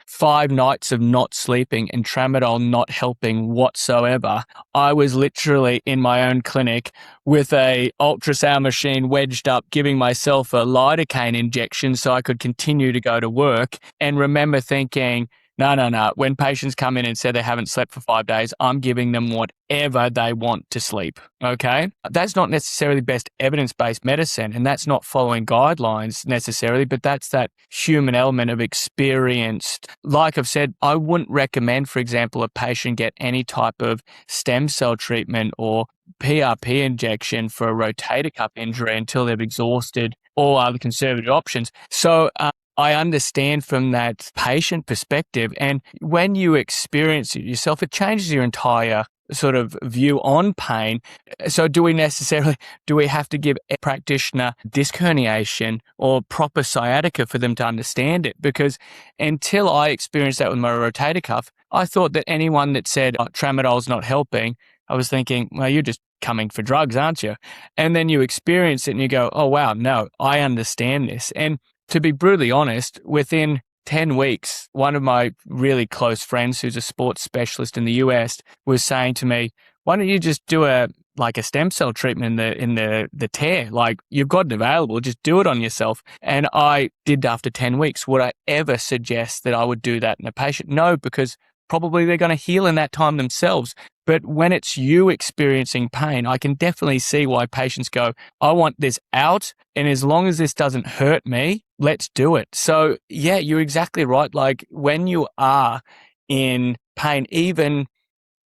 5 nights of not sleeping and tramadol not helping whatsoever, I was literally in my own clinic with a ultrasound machine wedged up, giving myself a lidocaine injection so I could continue to go to work, and remember thinking, no. When patients come in and say they haven't slept for 5 days, I'm giving them whatever they want to sleep, okay? That's not necessarily best evidence-based medicine, and that's not following guidelines necessarily, but that's that human element of experienced. Like I've said, I wouldn't recommend, for example, a patient get any type of stem cell treatment or PRP injection for a rotator cuff injury until they've exhausted all other conservative options. So, I understand from that patient perspective. And when you experience it yourself, it changes your entire sort of view on pain. So do we have to give a practitioner disc herniation or proper sciatica for them to understand it? Because until I experienced that with my rotator cuff, I thought that anyone that said tramadol's not helping, I was thinking, well, you're just coming for drugs, aren't you? And then you experience it and you go, oh, wow, no, I understand this. And to be brutally honest, within 10 weeks, one of my really close friends who's a sports specialist in the US was saying to me, why don't you just do a stem cell treatment in the tear? Like, you've got it available, just do it on yourself. And I did after 10 weeks. Would I ever suggest that I would do that in a patient? No, because probably they're going to heal in that time themselves. But when it's you experiencing pain, I can definitely see why patients go, I want this out. And as long as this doesn't hurt me, let's do it. So yeah, you're exactly right. Like, when you are in pain, even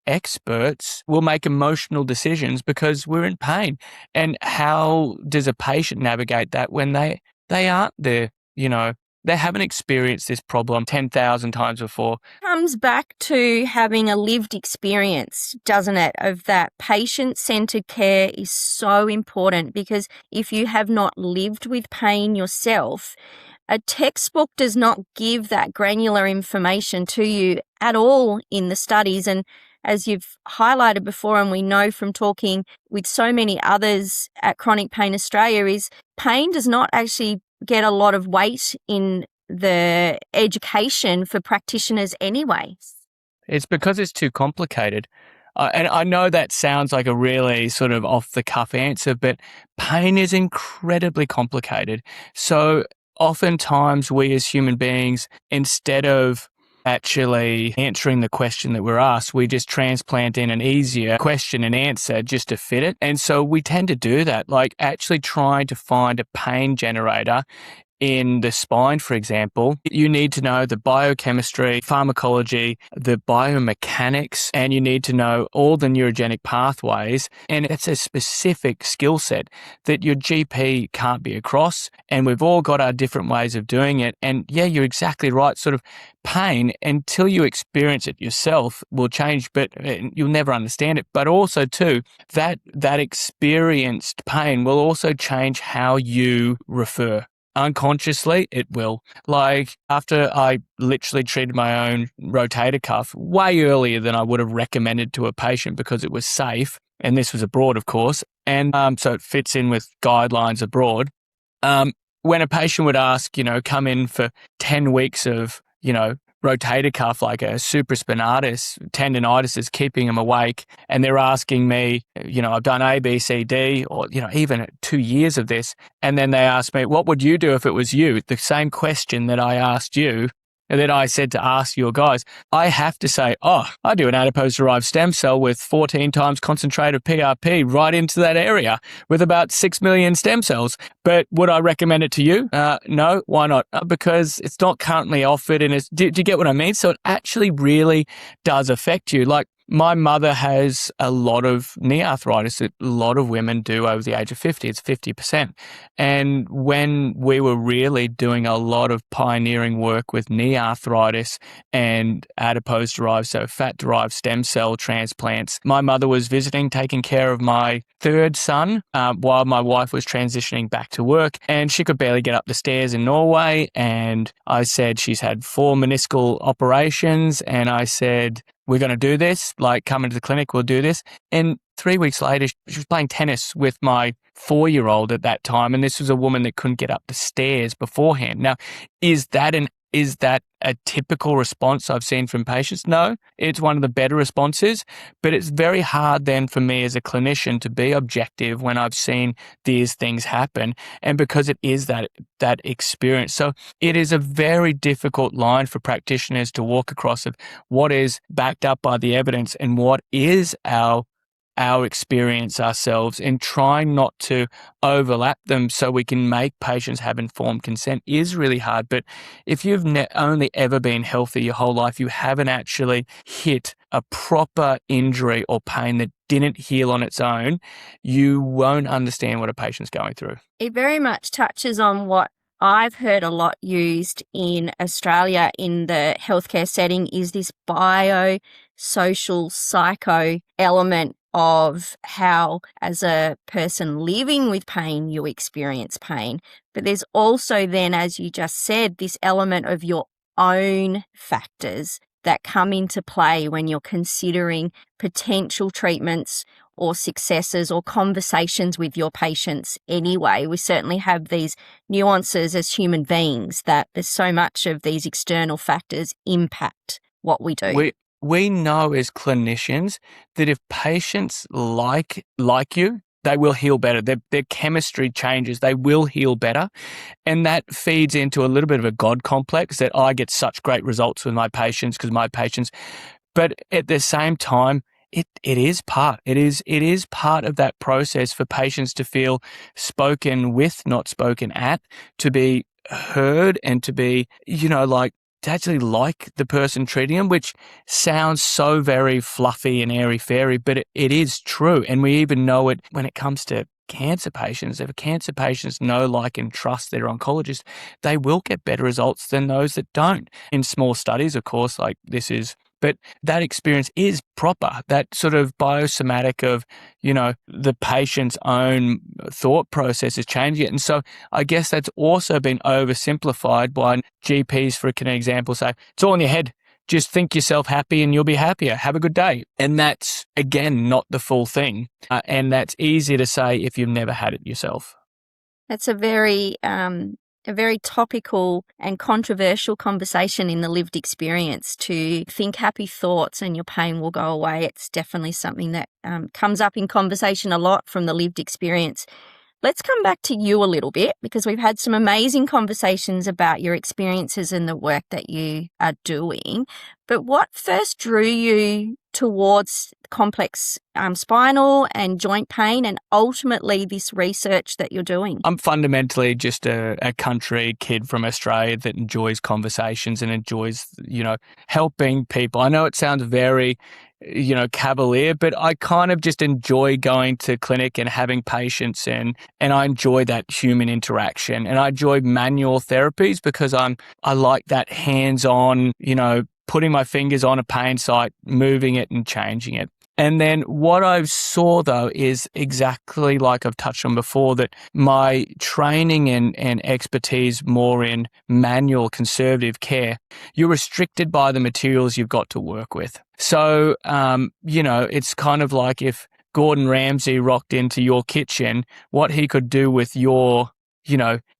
experts will make emotional decisions because we're in pain. And how does a patient navigate that when they aren't there, you know? They haven't experienced this problem 10,000 times before. Comes back to having a lived experience, doesn't it? Of that patient-centered care is so important, because if you have not lived with pain yourself, a textbook does not give that granular information to you at all in the studies. And as you've highlighted before, and we know from talking with so many others at Chronic Pain Australia, is pain does not actually get a lot of weight in the education for practitioners anyway. It's because it's too complicated. And I know that sounds like a really sort of off-the-cuff answer, but pain is incredibly complicated. So oftentimes we as human beings, instead of actually answering the question that we're asked, we just transplant in an easier question and answer just to fit it. And so we tend to do that, like actually trying to find a pain generator in the spine, for example. You need to know the biochemistry, pharmacology, the biomechanics, and you need to know all the neurogenic pathways. And it's a specific skill set that your GP can't be across. And we've all got our different ways of doing it. And yeah, you're exactly right. Sort of pain, until you experience it yourself, will change, but you'll never understand it. But also too, that experienced pain will also change how you refer. Unconsciously, it will. Like, after I literally treated my own rotator cuff way earlier than I would have recommended to a patient because it was safe, and this was abroad, of course, and so it fits in with guidelines abroad. When a patient would ask, come in for 10 weeks of, rotator cuff, like a supraspinatus tendonitis is keeping them awake, and they're asking me, I've done A, B, C, D, or, even 2 years of this, and then they ask me, what would you do if it was you? The same question that I asked you, And then I said to ask your guys, I have to say, I do an adipose-derived stem cell with 14 times concentrate of PRP right into that area with about 6 million stem cells. But would I recommend it to you? No. Why not? Because it's not currently offered. And do you get what I mean? So it actually really does affect you. Like, my mother has a lot of knee arthritis that a lot of women do over the age of 50. It's 50%. And when we were really doing a lot of pioneering work with knee arthritis and adipose-derived, so fat-derived stem cell transplants, my mother was visiting, taking care of my third son while my wife was transitioning back to work, and she could barely get up the stairs in Norway. And I said, she's had 4 meniscal operations, and I said, we're going to do this, like, come into the clinic, we'll do this. And 3 weeks later, she was playing tennis with my 4-year-old at that time. And this was a woman that couldn't get up the stairs beforehand. Now, is that a typical response I've seen from patients? No, it's one of the better responses, but it's very hard then for me as a clinician to be objective when I've seen these things happen, and because it is that experience. So it is a very difficult line for practitioners to walk across of what is backed up by the evidence and what is our experience ourselves, and trying not to overlap them so we can make patients have informed consent is really hard. But if you've only ever been healthy your whole life, you haven't actually hit a proper injury or pain that didn't heal on its own, you won't understand what a patient's going through. It very much touches on what I've heard a lot used in Australia in the healthcare setting, is this biosocial psycho element of how, as a person living with pain, you experience pain. But there's also then, as you just said, this element of your own factors that come into play when you're considering potential treatments or successes or conversations with your patients anyway. We certainly have these nuances as human beings that there's so much of these external factors impact what we do. We know as clinicians that if patients like you, they will heal better. Their chemistry changes. They will heal better. And that feeds into a little bit of a God complex that I get such great results with my patients because my patients, but at the same time, it is part of that process for patients to feel spoken with, not spoken at, to be heard and to be, to actually like the person treating them, which sounds so very fluffy and airy-fairy, but it is true. And we even know it when it comes to cancer patients. If cancer patients know, like, and trust their oncologist, they will get better results than those that don't. In small studies, of course, like this is, but that experience is proper, that sort of biosomatic of, the patient's own thought process is changing it. And so I guess that's also been oversimplified by GPs, for an example, say, it's all in your head. Just think yourself happy and you'll be happier. Have a good day. And that's, again, not the full thing. And that's easier to say if you've never had it yourself. That's a very topical and controversial conversation in the lived experience, to think happy thoughts and your pain will go away. It's definitely something that comes up in conversation a lot from the lived experience. Let's come back to you a little bit, because we've had some amazing conversations about your experiences and the work that you are doing. But what first drew you towards complex spinal and joint pain, and ultimately this research that you're doing? I'm fundamentally just a country kid from Australia that enjoys conversations and enjoys, helping people. I know it sounds very, cavalier, but I kind of just enjoy going to clinic and having patients, and I enjoy that human interaction, and I enjoy manual therapies because I like that hands-on, putting my fingers on a pain site, moving it and changing it. And then what I saw, though, is exactly like I've touched on before, that my training and expertise more in manual conservative care, you're restricted by the materials you've got to work with. So, it's kind of like if Gordon Ramsay rocked into your kitchen, what he could do with your,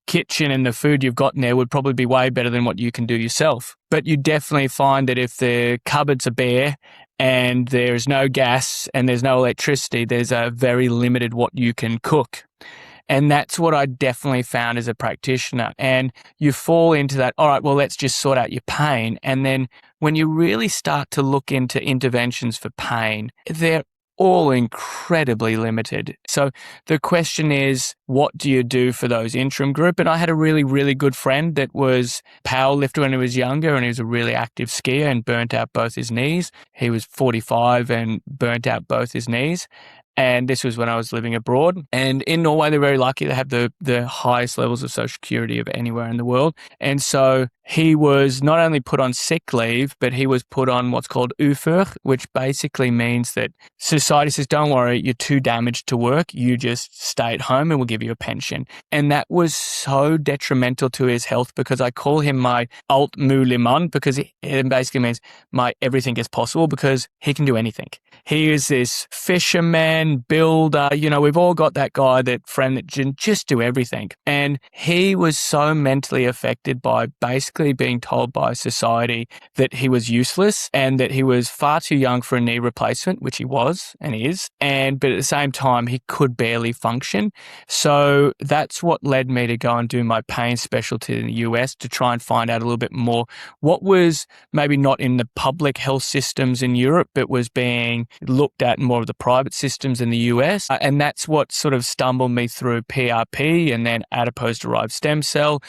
kitchen and the food you've got in there would probably be way better than what you can do yourself. But you definitely find that if the cupboards are bare and there's no gas and there's no electricity, there's a very limited what you can cook. And that's what I definitely found as a practitioner. And you fall into that, all right, well, let's just sort out your pain. And then when you really start to look into interventions for pain, they're all incredibly limited. So the question is, what do you do for those interim group? And I had a really, really good friend that was powerlifter when he was younger, and he was a really active skier and burnt out both his knees. He was 45 and burnt out both his knees. And this was when I was living abroad. And in Norway, they're very lucky to have the highest levels of social security of anywhere in the world. And so he was not only put on sick leave, but he was put on what's called ufør, which basically means that society says, don't worry, you're too damaged to work. You just stay at home and we'll give you a pension. And that was so detrimental to his health, because I call him my alt mulig mann, because it basically means my everything is possible, because he can do anything. He is this fisherman, builder, we've all got that guy, that friend that can just do everything. And he was so mentally affected by basically being told by society that he was useless and that he was far too young for a knee replacement, which he was and is. But at the same time, he could barely function. So that's what led me to go and do my pain specialty in the US, to try and find out a little bit more what was maybe not in the public health systems in Europe, but was being looked at in more of the private systems in the US. And that's what sort of stumbled me through PRP and then adipose-derived stem cell.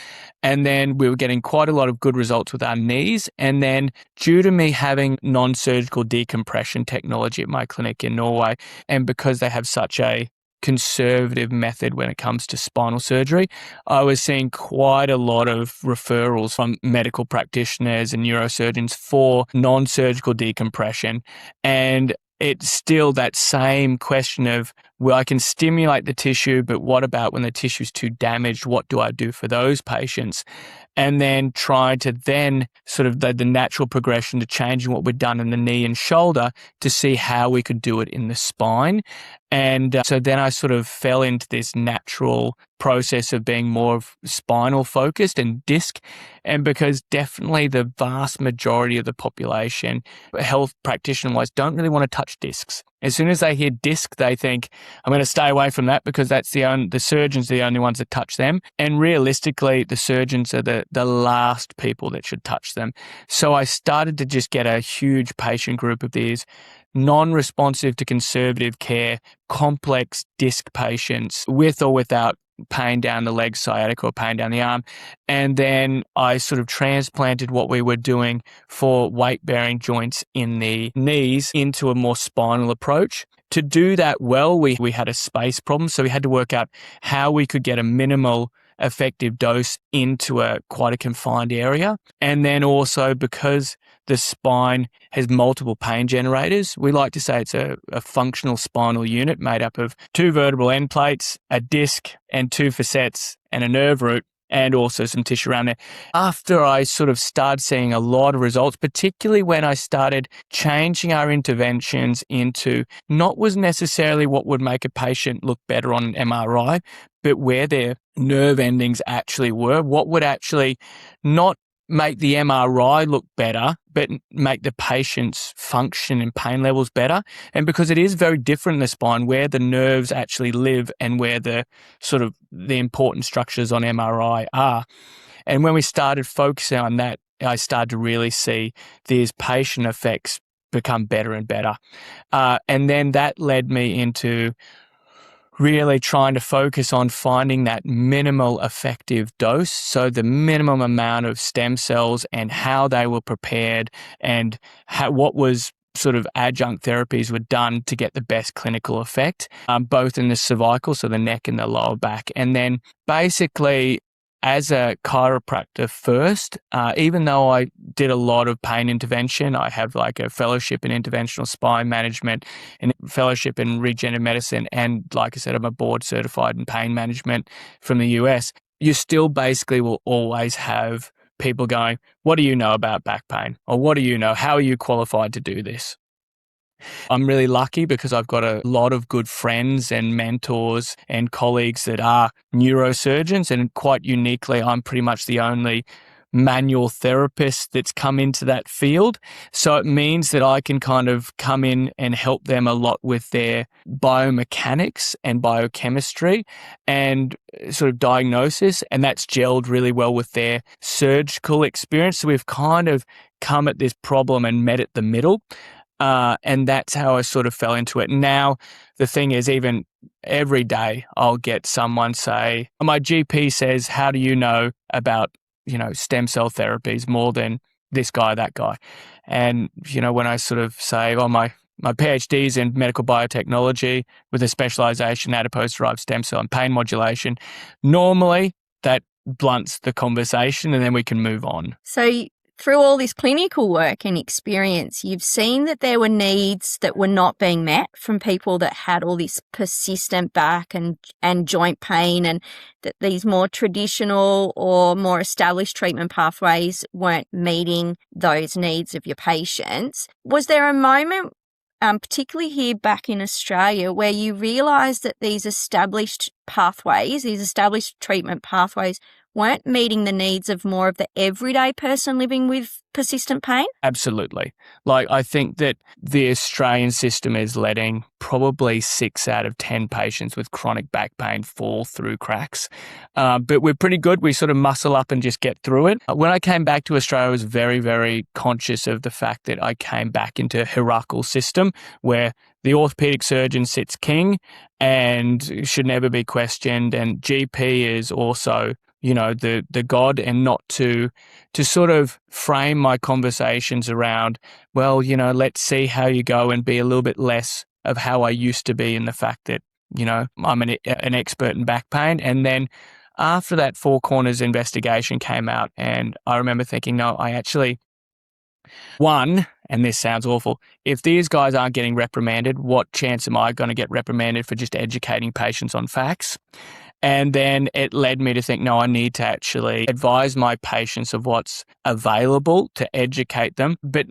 And then we were getting quite a lot of good results with our knees. And then due to me having non-surgical decompression technology at my clinic in Norway, and because they have such a conservative method when it comes to spinal surgery, I was seeing quite a lot of referrals from medical practitioners and neurosurgeons for non-surgical decompression. And it's still that same question of, well, I can stimulate the tissue, but what about when the tissue's too damaged? What do I do for those patients? And then try to then sort of the natural progression to changing what we'd done in the knee and shoulder to see how we could do it in the spine. And so then I sort of fell into this natural process of being more spinal focused and disc. And because definitely the vast majority of the population, health practitioner wise, don't really want to touch discs. As soon as they hear disc, they think, I'm going to stay away from that, because that's the surgeons are the only ones that touch them. And realistically, the surgeons are the last people that should touch them. So I started to just get a huge patient group of these non-responsive to conservative care, complex disc patients with or without pain down the leg, sciatica, or pain down the arm. And then I sort of transplanted what we were doing for weight-bearing joints in the knees into a more spinal approach. To do that well, we had a space problem, so we had to work out how we could get a minimal effective dose into quite a confined area. And then also, because the spine has multiple pain generators, we like to say it's a functional spinal unit made up of 2 vertebral end plates, a disc, and 2 facets, and a nerve root, and also some tissue around there. After I sort of started seeing a lot of results, particularly when I started changing our interventions into not was necessarily what would make a patient look better on an MRI, but where their nerve endings actually were, what would actually not make the MRI look better, but make the patient's function and pain levels better. And because it is very different in the spine, where the nerves actually live and where the sort of the important structures on MRI are. And when we started focusing on that, I started to really see these patient effects become better and better. And then that led me into really trying to focus on finding that minimal effective dose, so the minimum amount of stem cells and how they were prepared and what was sort of adjunct therapies were done to get the best clinical effect, both in the cervical, so the neck and the lower back. And then basically, as a chiropractor first, even though I did a lot of pain intervention, I have like a fellowship in interventional spine management and fellowship in regenerative medicine. And like I said, I'm a board certified in pain management from the US. You still basically will always have people going, what do you know about back pain? Or what do you know? How are you qualified to do this? I'm really lucky because I've got a lot of good friends and mentors and colleagues that are neurosurgeons, and quite uniquely, I'm pretty much the only manual therapist that's come into that field. So it means that I can kind of come in and help them a lot with their biomechanics and biochemistry and sort of diagnosis. And that's gelled really well with their surgical experience. So we've kind of come at this problem and met at the middle. And that's how I sort of fell into it. Now, the thing is, even every day I'll get someone say, my GP says, how do you know about, stem cell therapies more than this guy, that guy? And, when I sort of say, my PhD is in medical biotechnology with a specialization in adipose-derived stem cell and pain modulation, normally that blunts the conversation and then we can move on. So through all this clinical work and experience, you've seen that there were needs that were not being met from people that had all this persistent back and joint pain, and that these more traditional or more established treatment pathways weren't meeting those needs of your patients. Was there a moment, particularly here back in Australia, where you realised that these established pathways, these established treatment pathways, weren't meeting the needs of more of the everyday person living with persistent pain? Absolutely. I think that the Australian system is letting probably 6 out of 10 patients with chronic back pain fall through cracks. But we're pretty good. We sort of muscle up and just get through it. When I came back to Australia, I was very, very conscious of the fact that I came back into a hierarchical system where the orthopedic surgeon sits king and should never be questioned. And GP is also the God, and not to sort of frame my conversations around, let's see how you go, and be a little bit less of how I used to be in the fact that, I'm an expert in back pain. And then after that Four Corners investigation came out, and I remember thinking, no, I actually, one, and this sounds awful, if these guys aren't getting reprimanded, what chance am I going to get reprimanded for just educating patients on facts? And then it led me to think, no, I need to actually advise my patients of what's available to educate them, but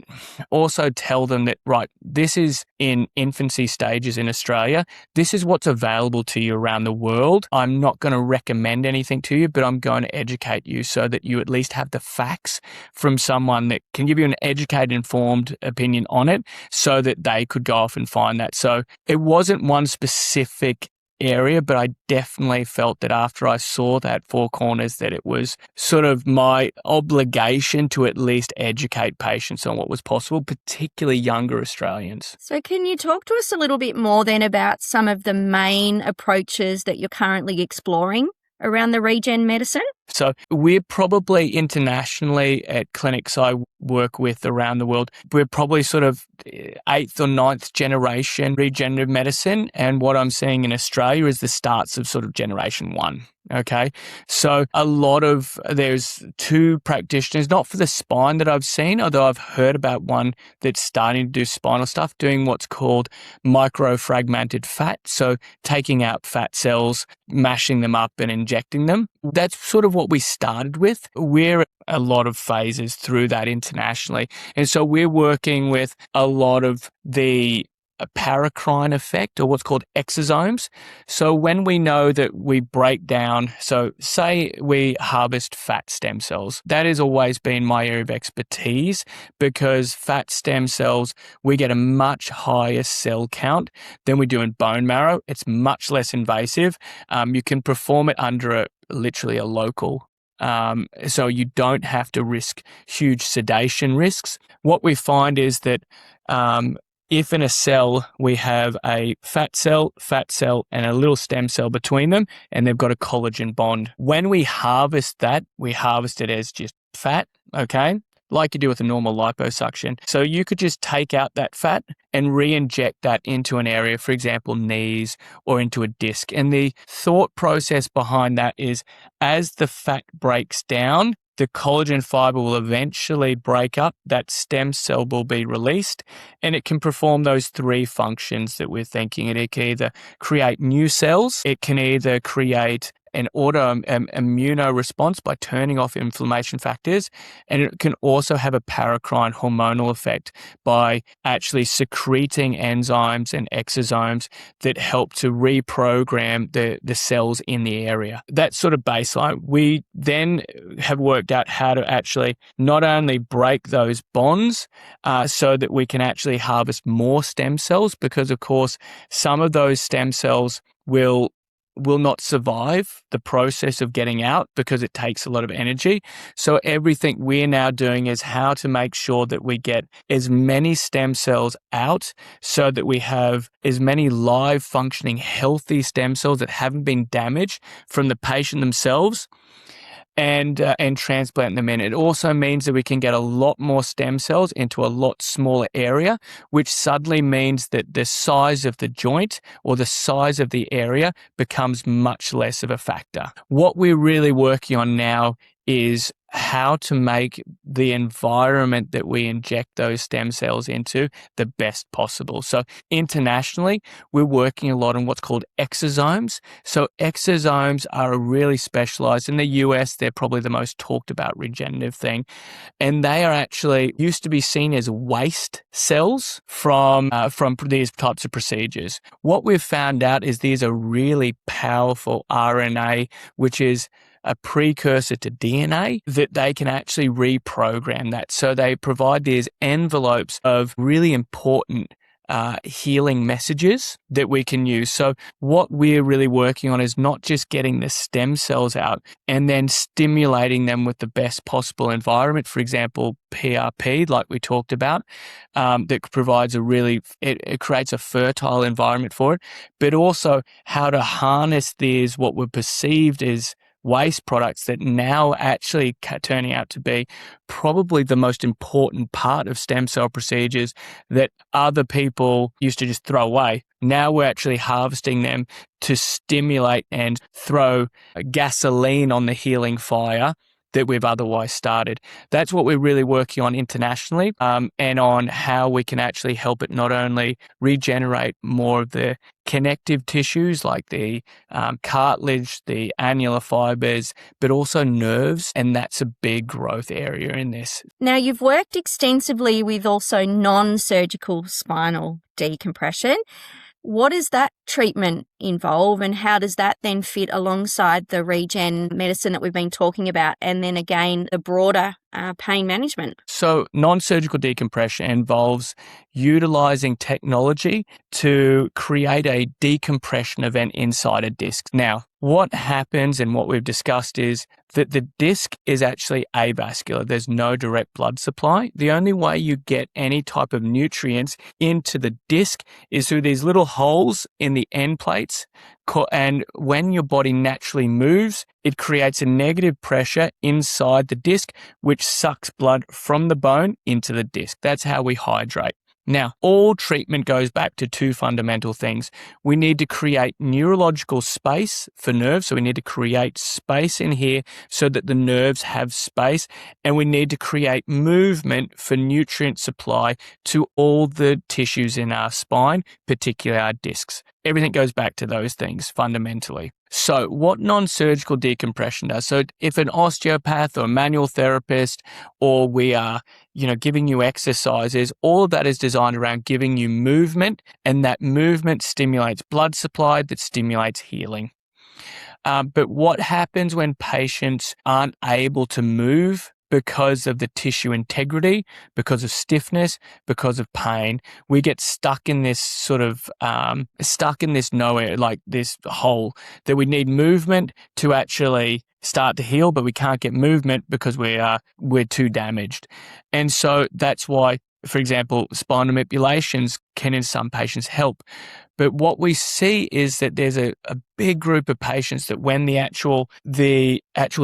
also tell them that, right, this is in infancy stages in Australia. This is what's available to you around the world. I'm not going to recommend anything to you, but I'm going to educate you so that you at least have the facts from someone that can give you an educated, informed opinion on it, so that they could go off and find that. So it wasn't one specific area, but I definitely felt that after I saw that Four Corners, that it was sort of my obligation to at least educate patients on what was possible, particularly younger Australians. So can you talk to us a little bit more then about some of the main approaches that you're currently exploring around the regen medicine? So we're probably internationally at clinics I work with around the world, we're probably sort of 8th or 9th generation regenerative medicine. And what I'm seeing in Australia is the starts of sort of generation 1. Okay. So there's 2 practitioners, not for the spine that I've seen, although I've heard about one that's starting to do spinal stuff, doing what's called microfragmented fat. So taking out fat cells, mashing them up and injecting them. That's sort of what we started with. We're a lot of phases through that internationally. And so we're working with a lot of the paracrine effect, or what's called exosomes. So when we know that we break down, so say we harvest fat stem cells, that has always been my area of expertise, because fat stem cells, we get a much higher cell count than we do in bone marrow. It's much less invasive. You can perform it under literally a local so you don't have to risk huge sedation risks. What we find is that if in a cell we have a fat cell, and a little stem cell between them, and they've got a collagen bond, when we harvest that, we harvest it as just fat, okay? Like you do with a normal liposuction. So you could just take out that fat and re-inject that into an area, for example, knees or into a disc. And the thought process behind that is, as the fat breaks down, the collagen fiber will eventually break up, that stem cell will be released, and it can perform those 3 functions that we're thinking. It can either create new cells, it can either create an immuno response by turning off inflammation factors, and it can also have a paracrine hormonal effect by actually secreting enzymes and exosomes that help to reprogram the cells in the area. That's sort of baseline. We then have worked out how to actually not only break those bonds so that we can actually harvest more stem cells, because of course some of those stem cells will not survive the process of getting out because it takes a lot of energy. So everything we're now doing is how to make sure that we get as many stem cells out so that we have as many live functioning healthy stem cells that haven't been damaged from the patient themselves, and transplant them in. It also means that we can get a lot more stem cells into a lot smaller area, which suddenly means that the size of the joint or the size of the area becomes much less of a factor. What we're really working on now is how to make the environment that we inject those stem cells into the best possible. So internationally, we're working a lot on what's called exosomes. So exosomes are really specialized. In the US, they're probably the most talked about regenerative thing. And they are actually used to be seen as waste cells from these types of procedures. What we've found out is these are really powerful RNA, which is a precursor to DNA, that they can actually reprogram that. So they provide these envelopes of really important healing messages that we can use. So what we're really working on is not just getting the stem cells out and then stimulating them with the best possible environment, for example, PRP, like we talked about, that provides it creates a fertile environment for it, but also how to harness these, what were perceived as waste products that now actually turning out to be probably the most important part of stem cell procedures that other people used to just throw away. Now we're actually harvesting them to stimulate and throw gasoline on the healing fire that we've otherwise started. That's what we're really working on internationally, and on how we can actually help it not only regenerate more of the connective tissues like the cartilage, the annular fibers, but also nerves, and that's a big growth area in this. Now, you've worked extensively with also non-surgical spinal decompression. What does that treatment involve, and how does that then fit alongside the regen medicine that we've been talking about, and then again, the broader pain management? So non-surgical decompression involves utilizing technology to create a decompression event inside a disc. Now, what happens and what we've discussed is that the disc is actually avascular. There's no direct blood supply. The only way you get any type of nutrients into the disc is through these little holes in the end plates. And when your body naturally moves, it creates a negative pressure inside the disc, which sucks blood from the bone into the disc. That's how we hydrate. Now, all treatment goes back to two fundamental things. We need to create neurological space for nerves, so we need to create space in here so that the nerves have space, and we need to create movement for nutrient supply to all the tissues in our spine, particularly our discs. Everything goes back to those things fundamentally. So what non-surgical decompression does, so if an osteopath or a manual therapist, or we are, giving you exercises, all of that is designed around giving you movement, and that movement stimulates blood supply, that stimulates healing. But what happens when patients aren't able to move because of the tissue integrity, because of stiffness, because of pain? We get stuck in this nowhere, like this hole, that we need movement to actually start to heal, but we can't get movement because we're too damaged. And so that's why, for example, spinal manipulations can in some patients help. But what we see is that there's a big group of patients that when the actual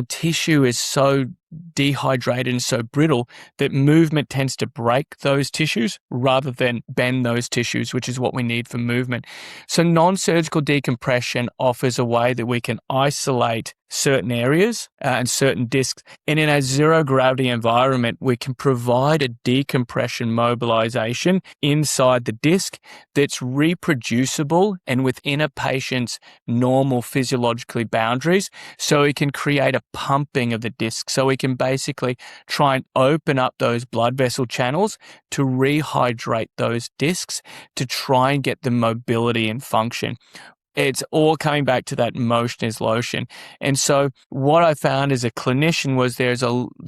tissue is so dehydrated and so brittle that movement tends to break those tissues rather than bend those tissues, which is what we need for movement. So non-surgical decompression offers a way that we can isolate certain areas and certain discs. And in a zero gravity environment, we can provide a decompression mobilization inside the disc that's reproducible and within a patient's normal physiologically boundaries. So we can create a pumping of the disc. So we can basically try and open up those blood vessel channels to rehydrate those discs to try and get the mobility and function. It's all coming back to that motion is lotion. And so what I found as a clinician was there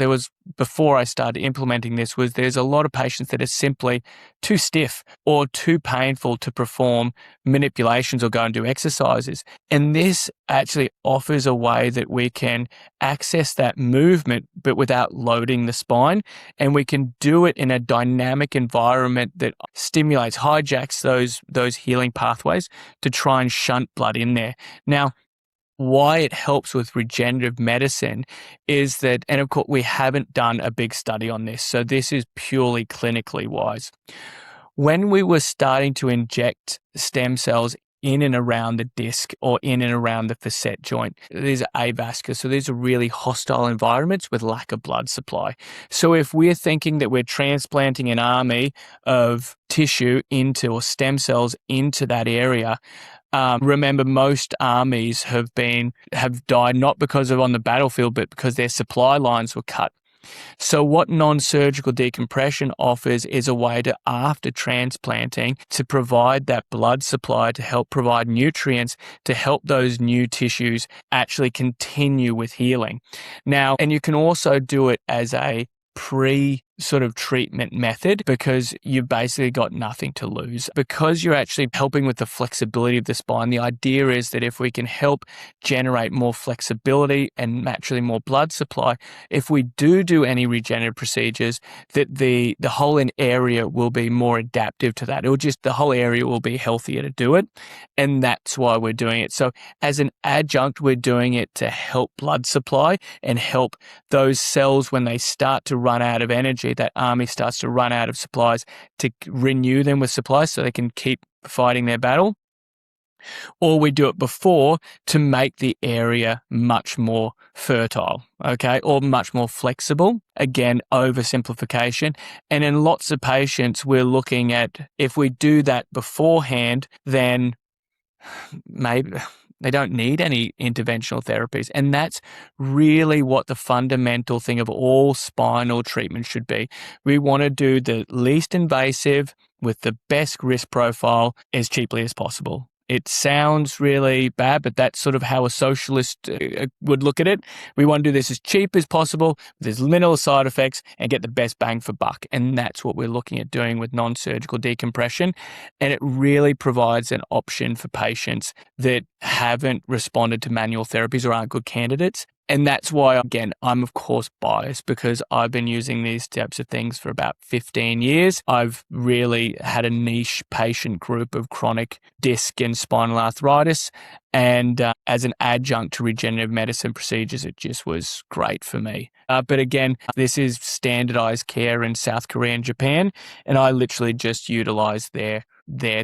was before I started implementing this was there's a lot of patients that are simply too stiff or too painful to perform manipulations or go and do exercises. And this actually offers a way that we can access that movement, but without loading the spine. And we can do it in a dynamic environment that stimulates, hijacks those healing pathways to try and shunt blood in there. Now, why it helps with regenerative medicine is that, and of course, we haven't done a big study on this, so this is purely clinically wise. When we were starting to inject stem cells in and around the disc or in and around the facet joint, these are avascular, so these are really hostile environments with lack of blood supply. So if we're thinking that we're transplanting an army of tissue into or stem cells into that area, remember, most armies have died not because of on the battlefield, but because their supply lines were cut. So what non-surgical decompression offers is a way to, after transplanting, to provide that blood supply to help provide nutrients to help those new tissues actually continue with healing. Now, and you can also do it as a sort of treatment method because you've basically got nothing to lose. Because you're actually helping with the flexibility of the spine, the idea is that if we can help generate more flexibility and naturally more blood supply, if we do any regenerative procedures, that the whole area will be more adaptive to that. The whole area will be healthier to do it. And that's why we're doing it. So as an adjunct, we're doing it to help blood supply and help those cells when they start to run out of energy, that army starts to run out of supplies, to renew them with supplies so they can keep fighting their battle. Or we do it before to make the area much more fertile, okay, or much more flexible. Again, oversimplification. And in lots of patients, we're looking at if we do that beforehand, then maybe they don't need any interventional therapies. And that's really what the fundamental thing of all spinal treatment should be. We want to do the least invasive with the best risk profile as cheaply as possible. It sounds really bad, but that's sort of how a socialist would look at it. We want to do this as cheap as possible, with as little side effects, and get the best bang for buck. And that's what we're looking at doing with non-surgical decompression. And it really provides an option for patients that haven't responded to manual therapies or aren't good candidates. And that's why, again, I'm of course biased because I've been using these types of things for about 15 years. I've really had a niche patient group of chronic disc and spinal arthritis. And as an adjunct to regenerative medicine procedures, it just was great for me. But again, this is standardized care in South Korea and Japan. And I literally just utilize their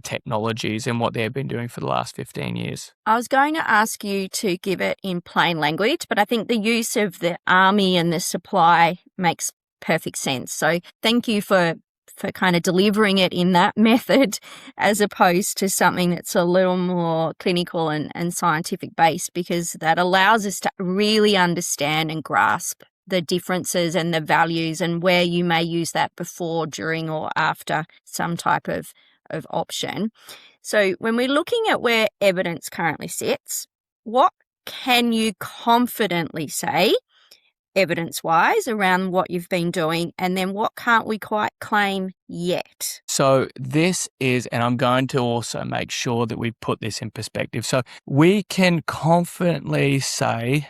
technologies and what they've been doing for the last 15 years. I was going to ask you to give it in plain language, but I think the use of the army and the supply makes perfect sense. So thank you for kind of delivering it in that method as opposed to something that's a little more clinical and scientific based, because that allows us to really understand and grasp the differences and the values and where you may use that before, during, or after some type of option. So when we're looking at where evidence currently sits, what can you confidently say evidence-wise around what you've been doing, and then what can't we quite claim yet? So this is, and I'm going to also make sure that we put this in perspective. So we can confidently say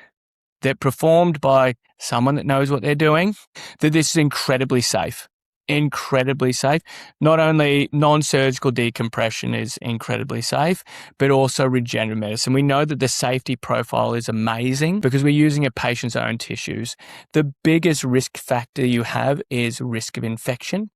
that performed by someone that knows what they're doing, that this is incredibly safe. incredibly safe. Not only non-surgical decompression is incredibly safe, but also regenerative medicine. We know that the safety profile is amazing because we're using a patient's own tissues. The biggest risk factor you have is risk of infection,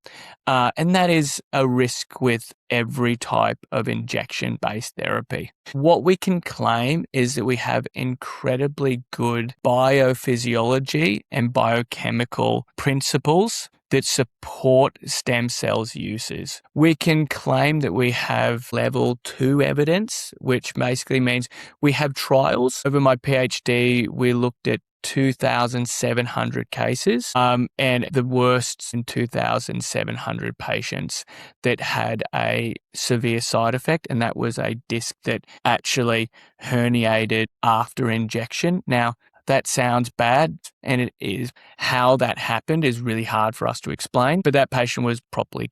and that is a risk with every type of injection-based therapy. What we can claim is that we have incredibly good biophysiology and biochemical principles that support stem cells uses. We can claim that we have level 2 evidence, which basically means we have trials. Over my PhD, we looked at 2,700 cases, and the worst in 2,700 patients that had a severe side effect, and that was a disc that actually herniated after injection. Now, that sounds bad, and it is. How that happened is really hard for us to explain, but that patient was properly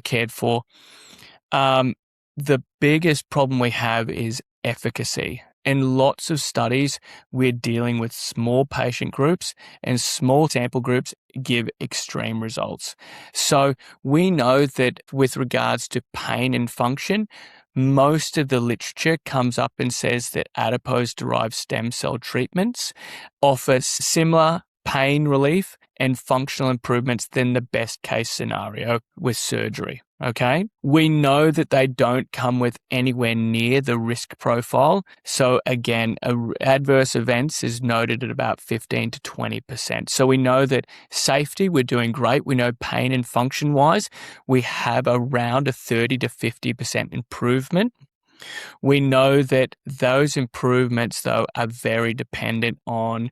cared for. The biggest problem we have is efficacy. In lots of studies, we're dealing with small patient groups, and small sample groups give extreme results. So we know that with regards to pain and function, most of the literature comes up and says that adipose-derived stem cell treatments offer similar pain relief and functional improvements than the best case scenario with surgery. Okay. We know that they don't come with anywhere near the risk profile. So again, adverse events is noted at about 15 to 20%. So we know that safety, we're doing great. We know pain and function wise, we have around a 30 to 50% improvement. We know that those improvements, though, are very dependent on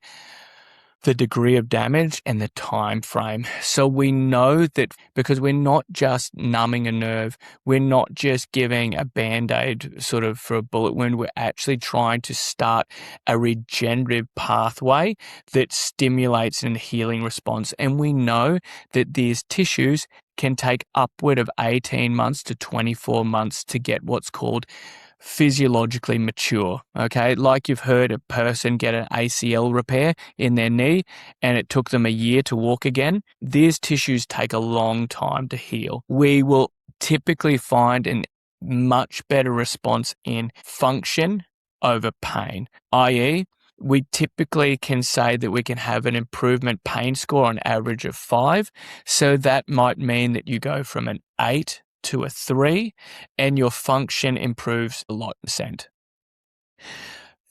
the degree of damage and the time frame. So we know that because we're not just numbing a nerve, we're not just giving a band-aid sort of for a bullet wound, we're actually trying to start a regenerative pathway that stimulates an healing response. And we know that these tissues can take upward of 18 months to 24 months to get what's called physiologically mature. Okay, like you've heard a person get an ACL repair in their knee and it took them a year to walk again. These tissues take a long time to heal. We will typically find a much better response in function over pain, i.e., we typically can say that we can have an improvement pain score on average of 5. So that might mean that you go from an 8 to a 3 and your function improves a lot %.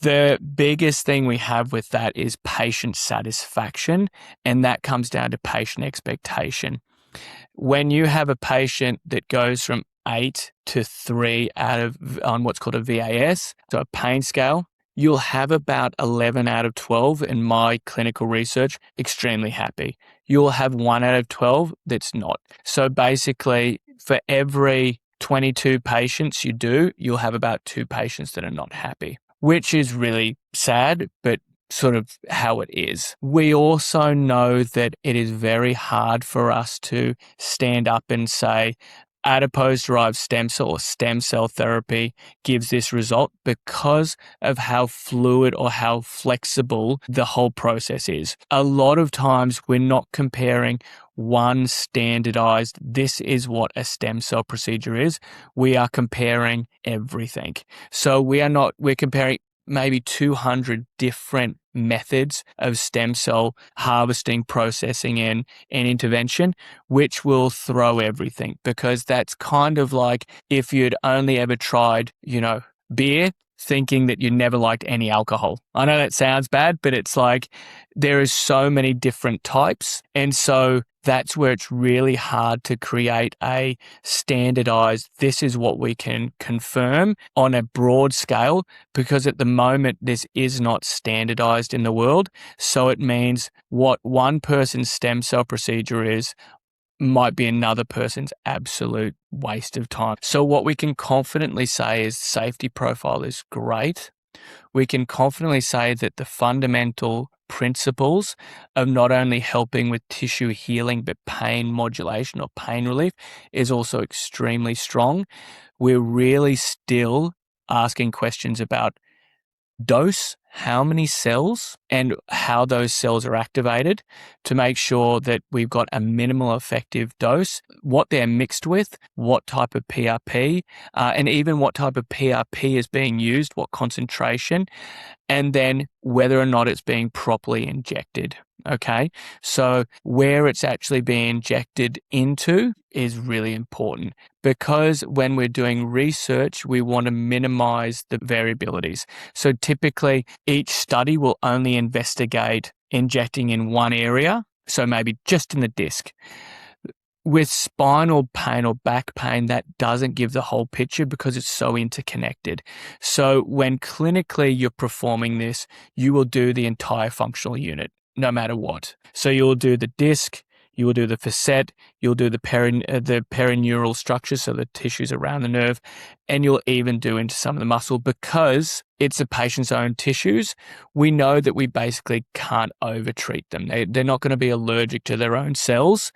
The biggest thing we have with that is patient satisfaction, and that comes down to patient expectation. When you have a patient that goes from 8 to 3 on what's called a VAS, so a pain scale, you'll have about 11 out of 12 in my clinical research extremely happy. You'll have 1 out of 12 that's not. So basically, for every 22 patients you do, you'll have about 2 patients that are not happy, which is really sad, but sort of how it is. We also know that it is very hard for us to stand up and say, adipose-derived stem cell or stem cell therapy gives this result because of how fluid or how flexible the whole process is. A lot of times we're not comparing one standardized, this is what a stem cell procedure is. We are comparing everything. So we're comparing maybe 200 different methods of stem cell harvesting, processing, and intervention, which will throw everything, because that's kind of like if you'd only ever tried, beer, thinking that you never liked any alcohol. I know that sounds bad, but it's like there is so many different types. And so that's where it's really hard to create a standardized, this is what we can confirm on a broad scale, because at the moment, this is not standardized in the world. So it means what one person's stem cell procedure is might be another person's absolute waste of time. So what we can confidently say is safety profile is great. We can confidently say that the fundamental principles of not only helping with tissue healing, but pain modulation or pain relief is also extremely strong. We're really still asking questions about dose, how many cells and how those cells are activated to make sure that we've got a minimal effective dose, what they're mixed with, what type of PRP, and even what type of PRP is being used, what concentration, and then whether or not it's being properly injected. Okay, so where it's actually being injected into is really important, because when we're doing research, we want to minimize the variabilities. So typically, each study will only investigate injecting in one area, so maybe just in the disc. With spinal pain or back pain, that doesn't give the whole picture because it's so interconnected. So when clinically you're performing this, you will do the entire functional unit, no matter what. So you'll do the disc, you will do the facet, you'll do the perineural structure, so the tissues around the nerve, and you'll even do into some of the muscle. Because it's the patient's own tissues, we know that we basically can't overtreat them. They're not going to be allergic to their own cells.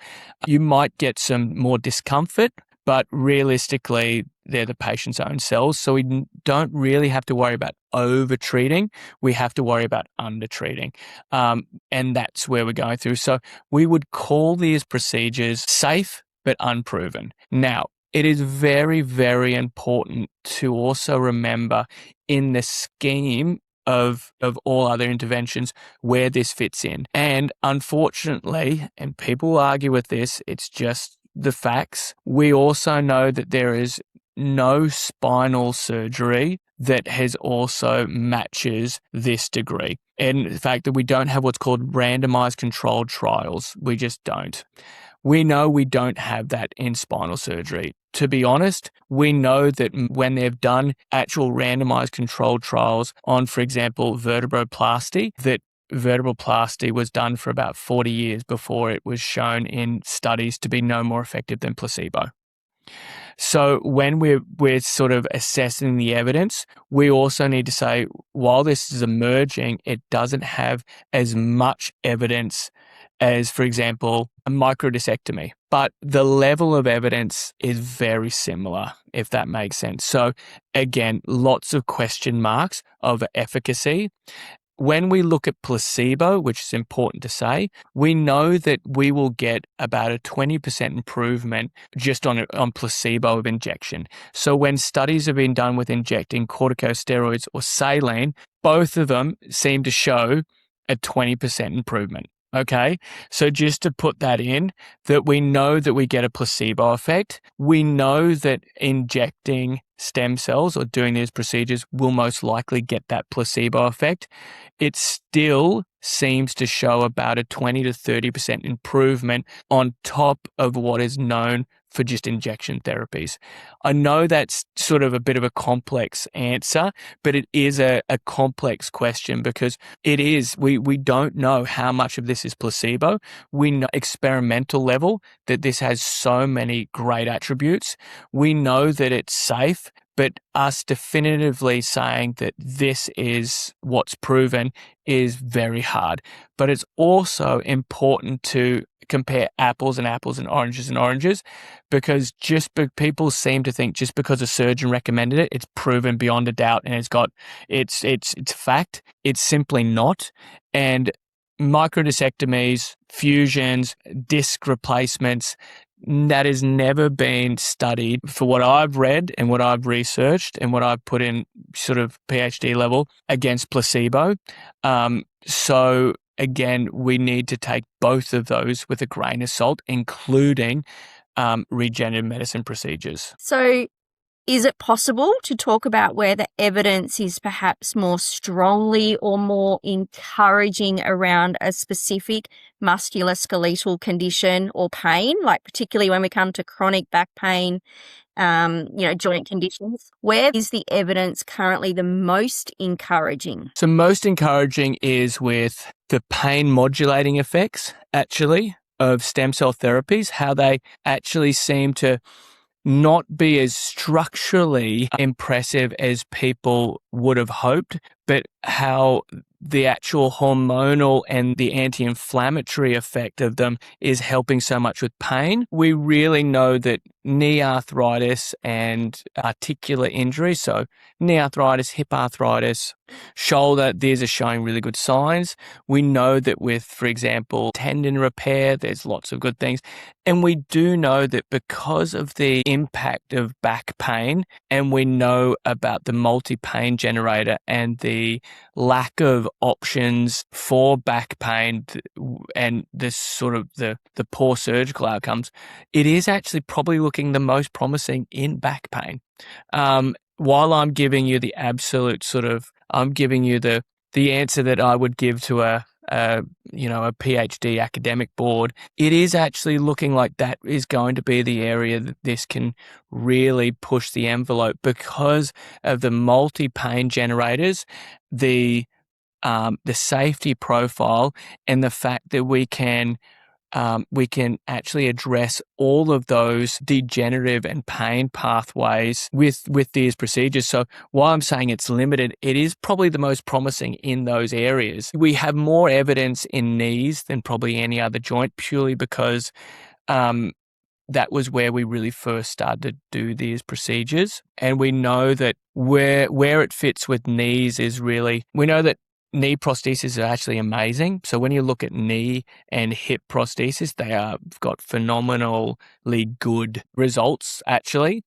You might get some more discomfort, but realistically, they're the patient's own cells. So we don't really have to worry about over-treating. We have to worry about under-treating. And that's where we're going through. So we would call these procedures safe but unproven. Now, it is very, very important to also remember in the scheme of all other interventions where this fits in. And unfortunately, and people will argue with this, it's just the facts. We also know that there is no spinal surgery that has also matches this degree. And the fact that we don't have what's called randomized controlled trials, we just don't. We know we don't have that in spinal surgery. To be honest, we know that when they've done actual randomized controlled trials on, for example, vertebroplasty, that vertebroplasty was done for about 40 years before it was shown in studies to be no more effective than placebo. So when we're sort of assessing the evidence, we also need to say, while this is emerging, it doesn't have as much evidence as, for example, a microdiscectomy. But the level of evidence is very similar, if that makes sense. So again, lots of question marks of efficacy. When we look at placebo, which is important to say, we know that we will get about a 20% improvement just on placebo of injection. So when studies have been done with injecting corticosteroids or saline, both of them seem to show a 20% improvement. Okay, so just to put that in, that we know that we get a placebo effect. We know that injecting stem cells or doing these procedures will most likely get that placebo effect. It still seems to show about a 20 to 30% improvement on top of what is known for just injection therapies. I know that's sort of a bit of a complex answer, but it is a complex question because it is, we don't know how much of this is placebo. We know experimental level that this has so many great attributes. We know that it's safe, but us definitively saying that this is what's proven is very hard. But it's also important to compare apples and apples and oranges, because people seem to think just because a surgeon recommended it, it's proven beyond a doubt and it's fact. It's simply not. And microdiscectomies, fusions, disc replacements, that has never been studied for what I've read and what I've researched and what I've put in sort of PhD level against placebo. So again, we need to take both of those with a grain of salt, including regenerative medicine procedures. So is it possible to talk about where the evidence is perhaps more strongly or more encouraging around a specific musculoskeletal condition or pain, like particularly when we come to chronic back pain, joint conditions? Where is the evidence currently the most encouraging? So most encouraging is with the pain modulating effects, actually, of stem cell therapies, how they actually seem to not be as structurally impressive as people would have hoped, but how the actual hormonal and the anti-inflammatory effect of them is helping so much with pain. We really know that knee arthritis and articular injuries. So knee arthritis, hip arthritis, shoulder, these are showing really good signs. We know that with, for example, tendon repair, there's lots of good things. And we do know that because of the impact of back pain, and we know about the multi-pain generator and the lack of options for back pain and this sort of the poor surgical outcomes, it is actually probably looking the most promising in back pain. While I'm giving you the absolute I'm giving you the answer that I would give to a PhD academic board, it is actually looking like that is going to be the area that this can really push the envelope because of the multi-pain generators, the safety profile, and the fact that we can actually address all of those degenerative and pain pathways with these procedures. So while I'm saying it's limited, it is probably the most promising in those areas. We have more evidence in knees than probably any other joint purely because that was where we really first started to do these procedures. And we know that where it fits with knees is really, we know that knee prosthesis are actually amazing. So when you look at knee and hip prosthesis, they have got phenomenally good results actually.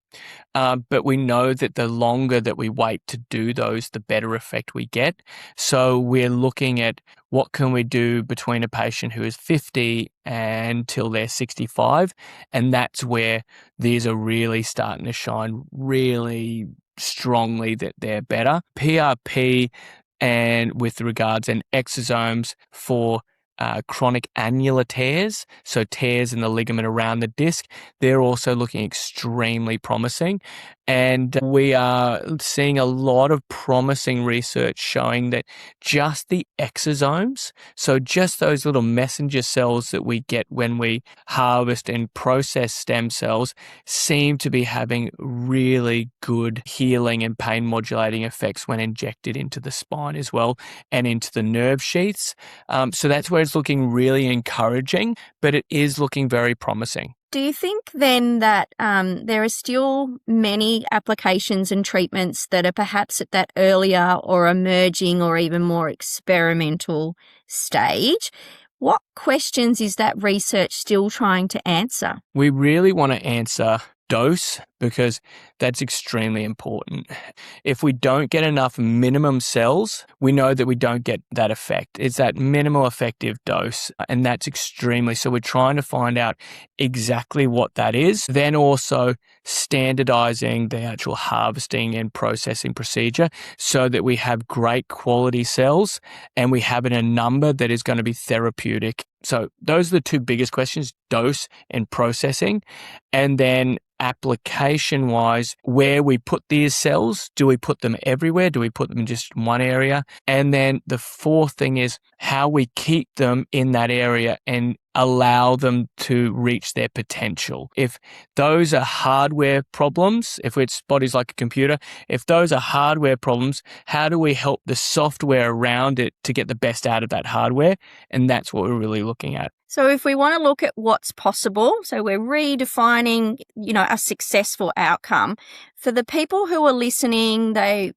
But we know that the longer that we wait to do those, the better effect we get. So we're looking at what can we do between a patient who is 50 until they're 65. And that's where these are really starting to shine really strongly that they're better. PRP and with regards and exosomes for chronic annular tears, so tears in the ligament around the disc, they're also looking extremely promising. And we are seeing a lot of promising research showing that just the exosomes, so just those little messenger cells that we get when we harvest and process stem cells, seem to be having really good healing and pain modulating effects when injected into the spine as well and into the nerve sheaths. So that's where it's looking really encouraging, but it is looking very promising. Do you think then that there are still many applications and treatments that are perhaps at that earlier or emerging or even more experimental stage? What questions is that research still trying to answer? We really want to answer dose because that's extremely important. If we don't get enough minimum cells, we know that we don't get that effect. It's that minimal effective dose, and that's extremely, so we're trying to find out exactly what that is. Then also standardizing the actual harvesting and processing procedure so that we have great quality cells and we have it in a number that is going to be therapeutic. So those are the two biggest questions, dose and processing. And then application-wise, where we put these cells, do we put them everywhere? Do we put them in just one area? And then the fourth thing is how we keep them in that area and allow them to reach their potential. If those are hardware problems, if it's bodies like a computer, if those are hardware problems, how do we help the software around it to get the best out of that hardware? And that's what we're really looking at. So if we want to look at what's possible, so we're redefining, a successful outcome. For the people who are listening, they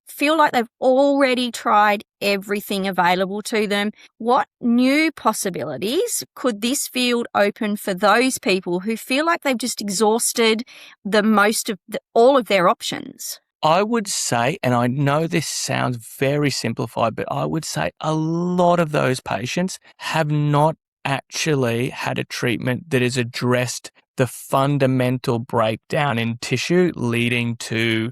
feel like they've already tried everything available to them. What new possibilities could this field open for those people who feel like they've just exhausted the most of all of their options? I would say, and I know this sounds very simplified, but I would say a lot of those patients have not actually had a treatment that has addressed the fundamental breakdown in tissue leading to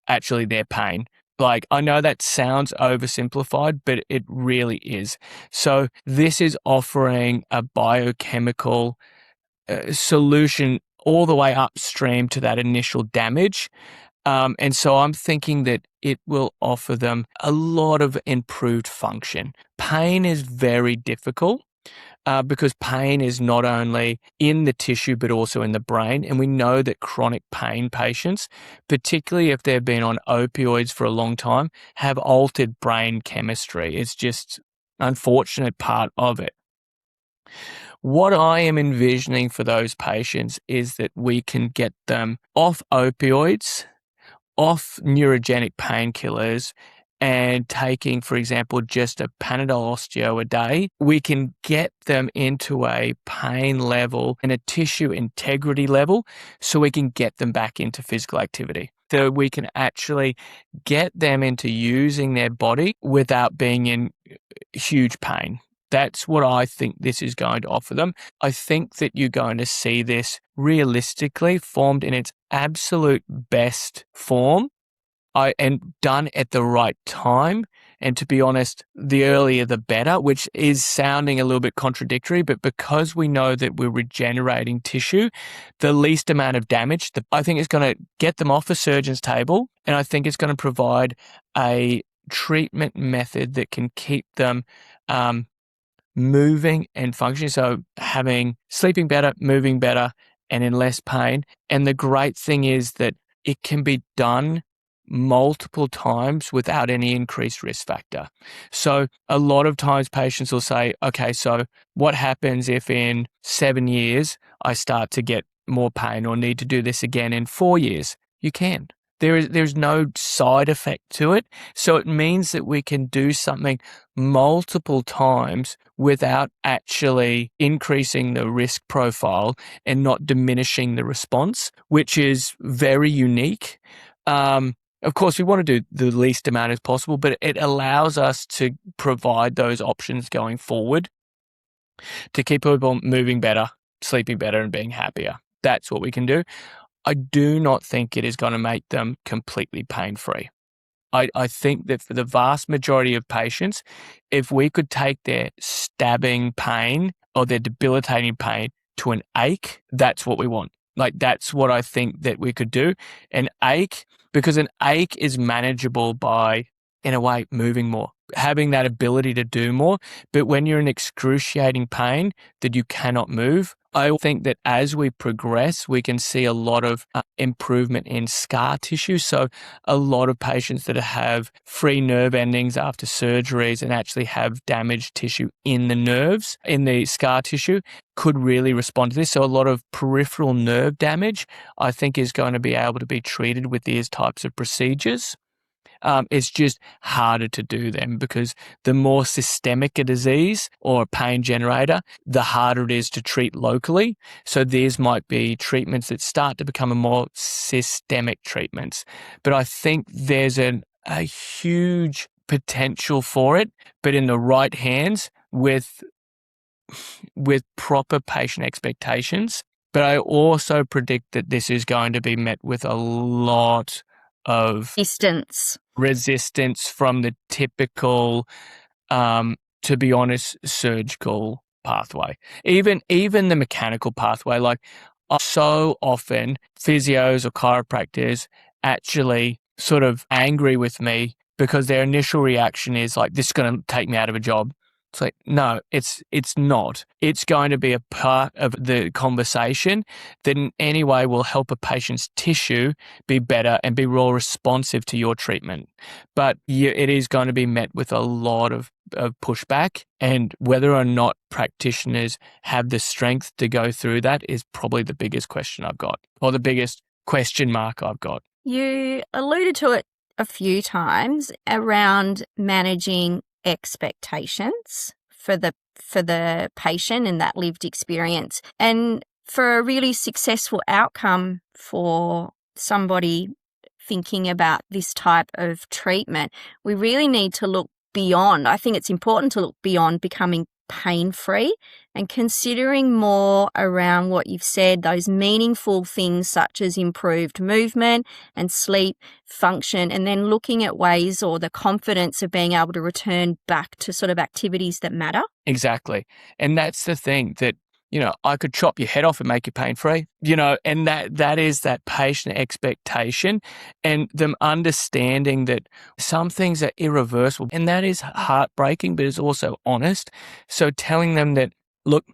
actually their pain. Like, I know that sounds oversimplified, but it really is. So this is offering a biochemical solution all the way upstream to that initial damage. And so I'm thinking that it will offer them a lot of improved function. Pain is very difficult. Because pain is not only in the tissue but also in the brain. And we know that chronic pain patients, particularly if they've been on opioids for a long time, have altered brain chemistry. It's just an unfortunate part of it. what I am envisioning for those patients is that we can get them off opioids, off neurogenic painkillers, and taking, for example, just a Panadol Osteo a day. We can get them into a pain level and a tissue integrity level so we can get them back into physical activity. So we can actually get them into using their body without being in huge pain. That's what I think this is going to offer them. I think that you're going to see this realistically formed in its absolute best form and done at the right time. And to be honest, the earlier the better, which is sounding a little bit contradictory, but because we know that we're regenerating tissue, the least amount of damage, I think it's going to get them off a surgeon's table, and I think it's going to provide a treatment method that can keep them moving and functioning. So sleeping better, moving better, and in less pain. And the great thing is that it can be done multiple times without any increased risk factor. So a lot of times patients will say, okay, so what happens if in 7 years I start to get more pain or need to do this again in 4 years? You can. There's no side effect to it. So it means that we can do something multiple times without actually increasing the risk profile and not diminishing the response, which is very unique. Of course, we want to do the least amount as possible, but it allows us to provide those options going forward to keep people moving better, sleeping better, and being happier. That's what we can do. I do not think it is going to make them completely pain-free. I think that for the vast majority of patients, if we could take their stabbing pain or their debilitating pain to an ache, that's what we want. Like, that's what I think that we could do. An ache, because an ache is manageable by, in a way, moving more, having that ability to do more. But when you're in excruciating pain that you cannot move, I think that as we progress, we can see a lot of improvement in scar tissue. So a lot of patients that have free nerve endings after surgeries and actually have damaged tissue in the nerves, in the scar tissue, could really respond to this. So a lot of peripheral nerve damage, I think, is going to be able to be treated with these types of procedures. It's just harder to do them because the more systemic a disease or a pain generator, the harder it is to treat locally. So these might be treatments that start to become a more systemic treatments. But I think there's a huge potential for it, but in the right hands with proper patient expectations. But I also predict that this is going to be met with a lot of resistance from the typical, to be honest, surgical pathway. Even the mechanical pathway, like so often physios or chiropractors actually sort of angry with me because their initial reaction is like, this is going to take me out of a job. It's like, no, it's not. It's going to be a part of the conversation that in any way will help a patient's tissue be better and be more responsive to your treatment. But it is going to be met with a lot of pushback, and whether or not practitioners have the strength to go through that is probably the biggest question I've got, or the biggest question mark I've got. You alluded to it a few times around managing expectations for the patient and that lived experience. And for a really successful outcome for somebody thinking about this type of treatment, we really need to look beyond. I think it's important to look beyond becoming pain-free and considering more around what you've said, those meaningful things such as improved movement and sleep, function, and then looking at ways or the confidence of being able to return back to sort of activities that matter. Exactly. And that's the thing that, I could chop your head off and make you pain-free, and that is that patient expectation and them understanding that some things are irreversible, and that is heartbreaking, but it's also honest. So telling them that Look,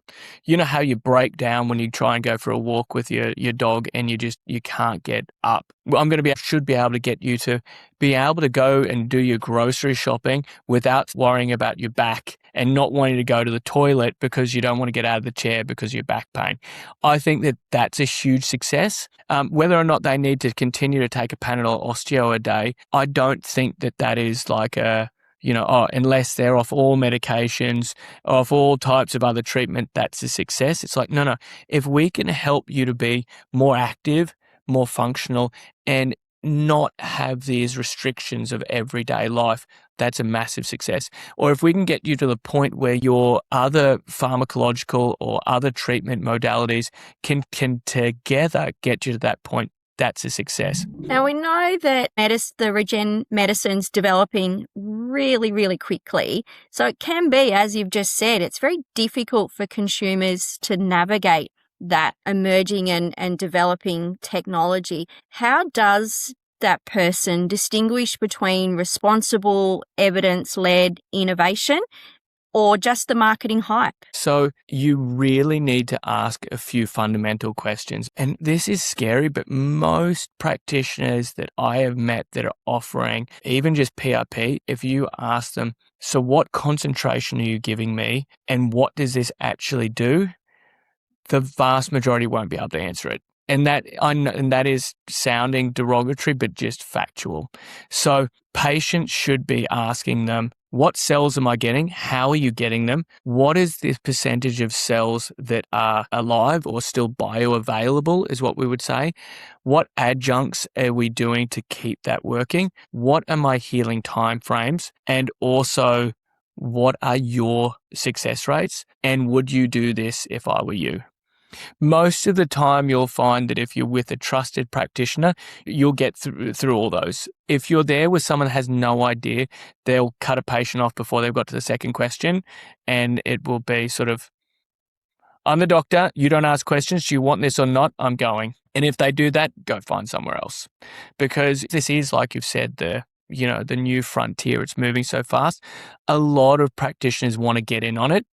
you know how you break down when you try and go for a walk with your dog and you can't get up. Well, should be able to get you to be able to go and do your grocery shopping without worrying about your back and not wanting to go to the toilet because you don't want to get out of the chair because of your back pain. I think that that's a huge success. Whether or not they need to continue to take a Panadol Osteo a day, I don't think that is like unless they're off all medications, off all types of other treatment, that's a success. It's like, no. If we can help you to be more active, more functional, and not have these restrictions of everyday life, that's a massive success. Or if we can get you to the point where your other pharmacological or other treatment modalities can together get you to that point, that's a success. Now, we know that the regen medicine's developing really, really quickly. So it can be, as you've just said, it's very difficult for consumers to navigate that emerging and developing technology. How does that person distinguish between responsible, evidence-led innovation or just the marketing hype? So you really need to ask a few fundamental questions. And this is scary, but most practitioners that I have met that are offering even just PRP, if you ask them, so what concentration are you giving me and what does this actually do? The vast majority won't be able to answer it. And that is sounding derogatory, but just factual. So patients should be asking them, what cells am I getting? How are you getting them? What is the percentage of cells that are alive or still bioavailable is what we would say. What adjuncts are we doing to keep that working? What are my healing timeframes? And also, what are your success rates? And would you do this if I were you? Most of the time, you'll find that if you're with a trusted practitioner, you'll get through all those. If you're there with someone that has no idea, they'll cut a patient off before they've got to the second question, and it will be sort of, I'm the doctor, you don't ask questions, do you want this or not? I'm going. And if they do that, go find somewhere else. Because this is, like you've said, the new frontier. It's moving so fast. A lot of practitioners want to get in on it,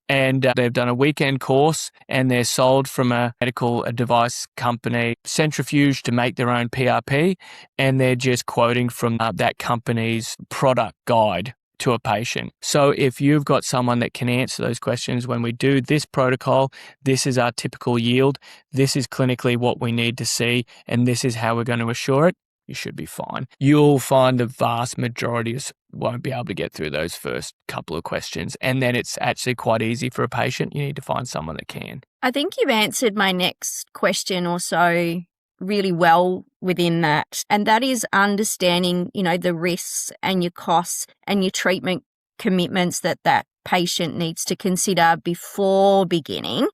and they've done a weekend course and they're sold from a medical device company centrifuge to make their own PRP, and they're just quoting from that company's product guide to a patient. So if you've got someone that can answer those questions, when we do this protocol, this is our typical yield, this is clinically what we need to see, and this is how we're going to assure it, you should be fine. You'll find the vast majority won't be able to get through those first couple of questions. And then it's actually quite easy for a patient. You need to find someone that can. I think you've answered my next question also really well within that. And that is understanding, the risks and your costs and your treatment commitments that patient needs to consider before beginning.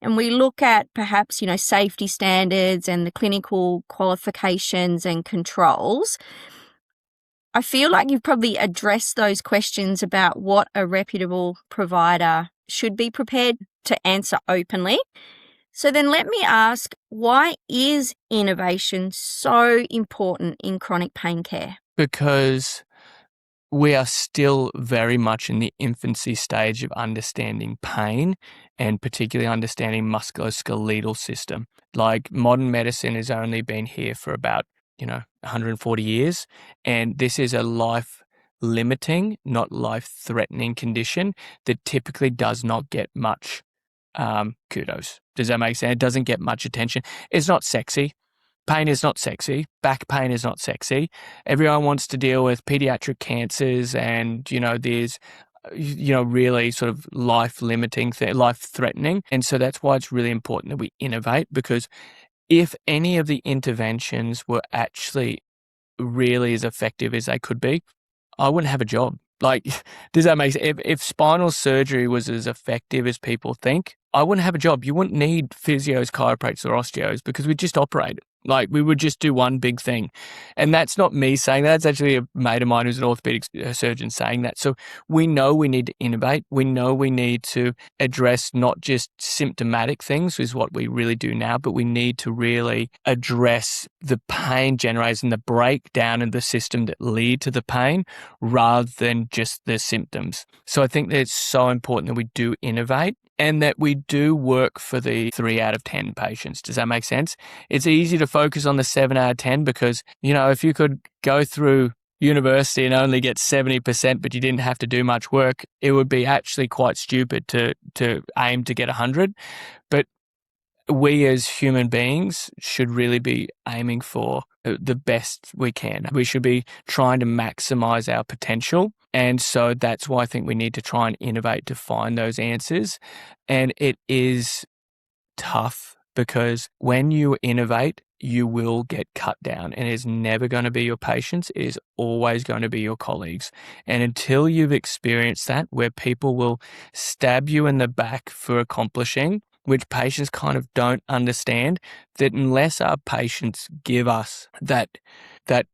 And we look at perhaps, safety standards and the clinical qualifications and controls. I feel like you've probably addressed those questions about what a reputable provider should be prepared to answer openly. So then let me ask, why is innovation so important in chronic pain care? Because we are still very much in the infancy stage of understanding pain and particularly understanding musculoskeletal system. Like modern medicine has only been here for about, 140 years. And this is a life-limiting, not life-threatening condition that typically does not get much kudos. Does that make sense? It doesn't get much attention. It's not sexy. Pain is not sexy. Back pain is not sexy. Everyone wants to deal with pediatric cancers and, there's, really sort of life-limiting, life-threatening. And so that's why it's really important that we innovate, because if any of the interventions were actually really as effective as they could be, I wouldn't have a job. Like, does that make sense? If spinal surgery was as effective as people think, I wouldn't have a job. You wouldn't need physios, chiropractors, or osteos because we'd just operate it. Like, we would just do one big thing. And that's not me saying that. It's actually a mate of mine who's an orthopedic surgeon saying that. So we know we need to innovate. We know we need to address not just symptomatic things, which is what we really do now, but we need to really address the pain generators and the breakdown in the system that lead to the pain rather than just the symptoms. So I think that it's so important that we do innovate and that we do work for the 3 out of 10 patients. Does that make sense? It's easy to focus on the 7 out of 10 because, if you could go through university and only get 70%, but you didn't have to do much work, it would be actually quite stupid to aim to get 100. But we as human beings should really be aiming for the best we can. We should be trying to maximize our potential. And so that's why I think we need to try and innovate to find those answers. And it is tough because when you innovate, you will get cut down, and it is never going to be your patients. It is always going to be your colleagues. And until you've experienced that, where people will stab you in the back for accomplishing, which patients kind of don't understand, that unless our patients give us that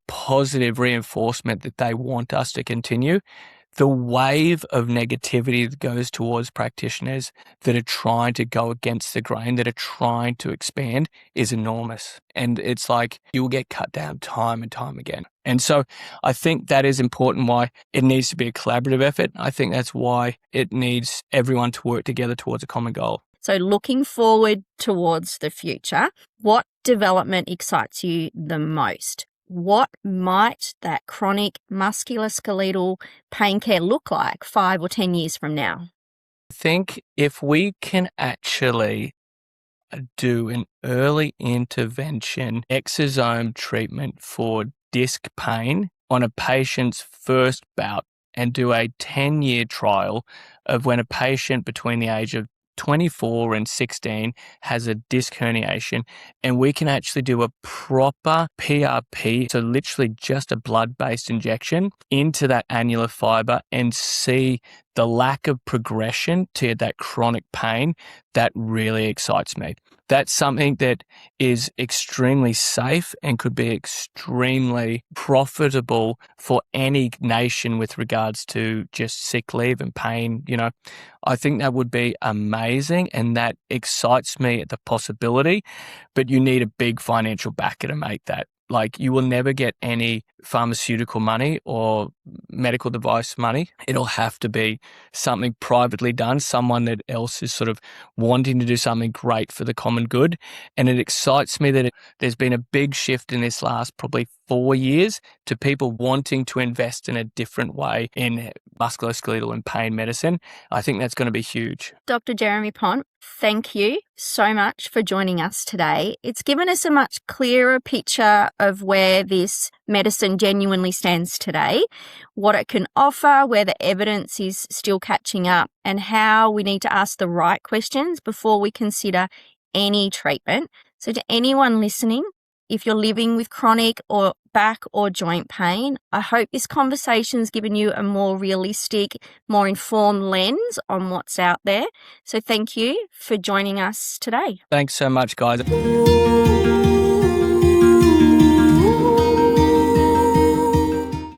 positive reinforcement that they want us to continue, the wave of negativity that goes towards practitioners that are trying to go against the grain, that are trying to expand, is enormous. And it's like you will get cut down time and time again. And so I think that is important, why it needs to be a collaborative effort. I think that's why it needs everyone to work together towards a common goal. So looking forward towards the future, what development excites you the most? What might that chronic musculoskeletal pain care look like 5 or 10 years from now? I think if we can actually do an early intervention exosome treatment for disc pain on a patient's first bout and do a 10-year trial of when a patient between the age of 24 and 16 has a disc herniation, and we can actually do a proper PRP, so literally just a blood-based injection into that annular fiber, and see the lack of progression to that chronic pain, that really excites me. That's something that is extremely safe and could be extremely profitable for any nation with regards to just sick leave and pain. I think that would be amazing, and that excites me at the possibility, but you need a big financial backer to make that. Like, you will never get any pharmaceutical money or medical device money. It'll have to be something privately done, someone that else is sort of wanting to do something great for the common good. And it excites me that there's been a big shift in this last probably 4 years to people wanting to invest in a different way in musculoskeletal and pain medicine. I think that's going to be huge. Dr. Jeremy Pont, thank you so much for joining us today. It's given us a much clearer picture of where this medicine genuinely stands today, what it can offer, where the evidence is still catching up, and how we need to ask the right questions before we consider any treatment. So to anyone listening, if you're living with chronic or back or joint pain, I hope this conversation's given you a more realistic, more informed lens on what's out there. So thank you for joining us today. Thanks so much, guys.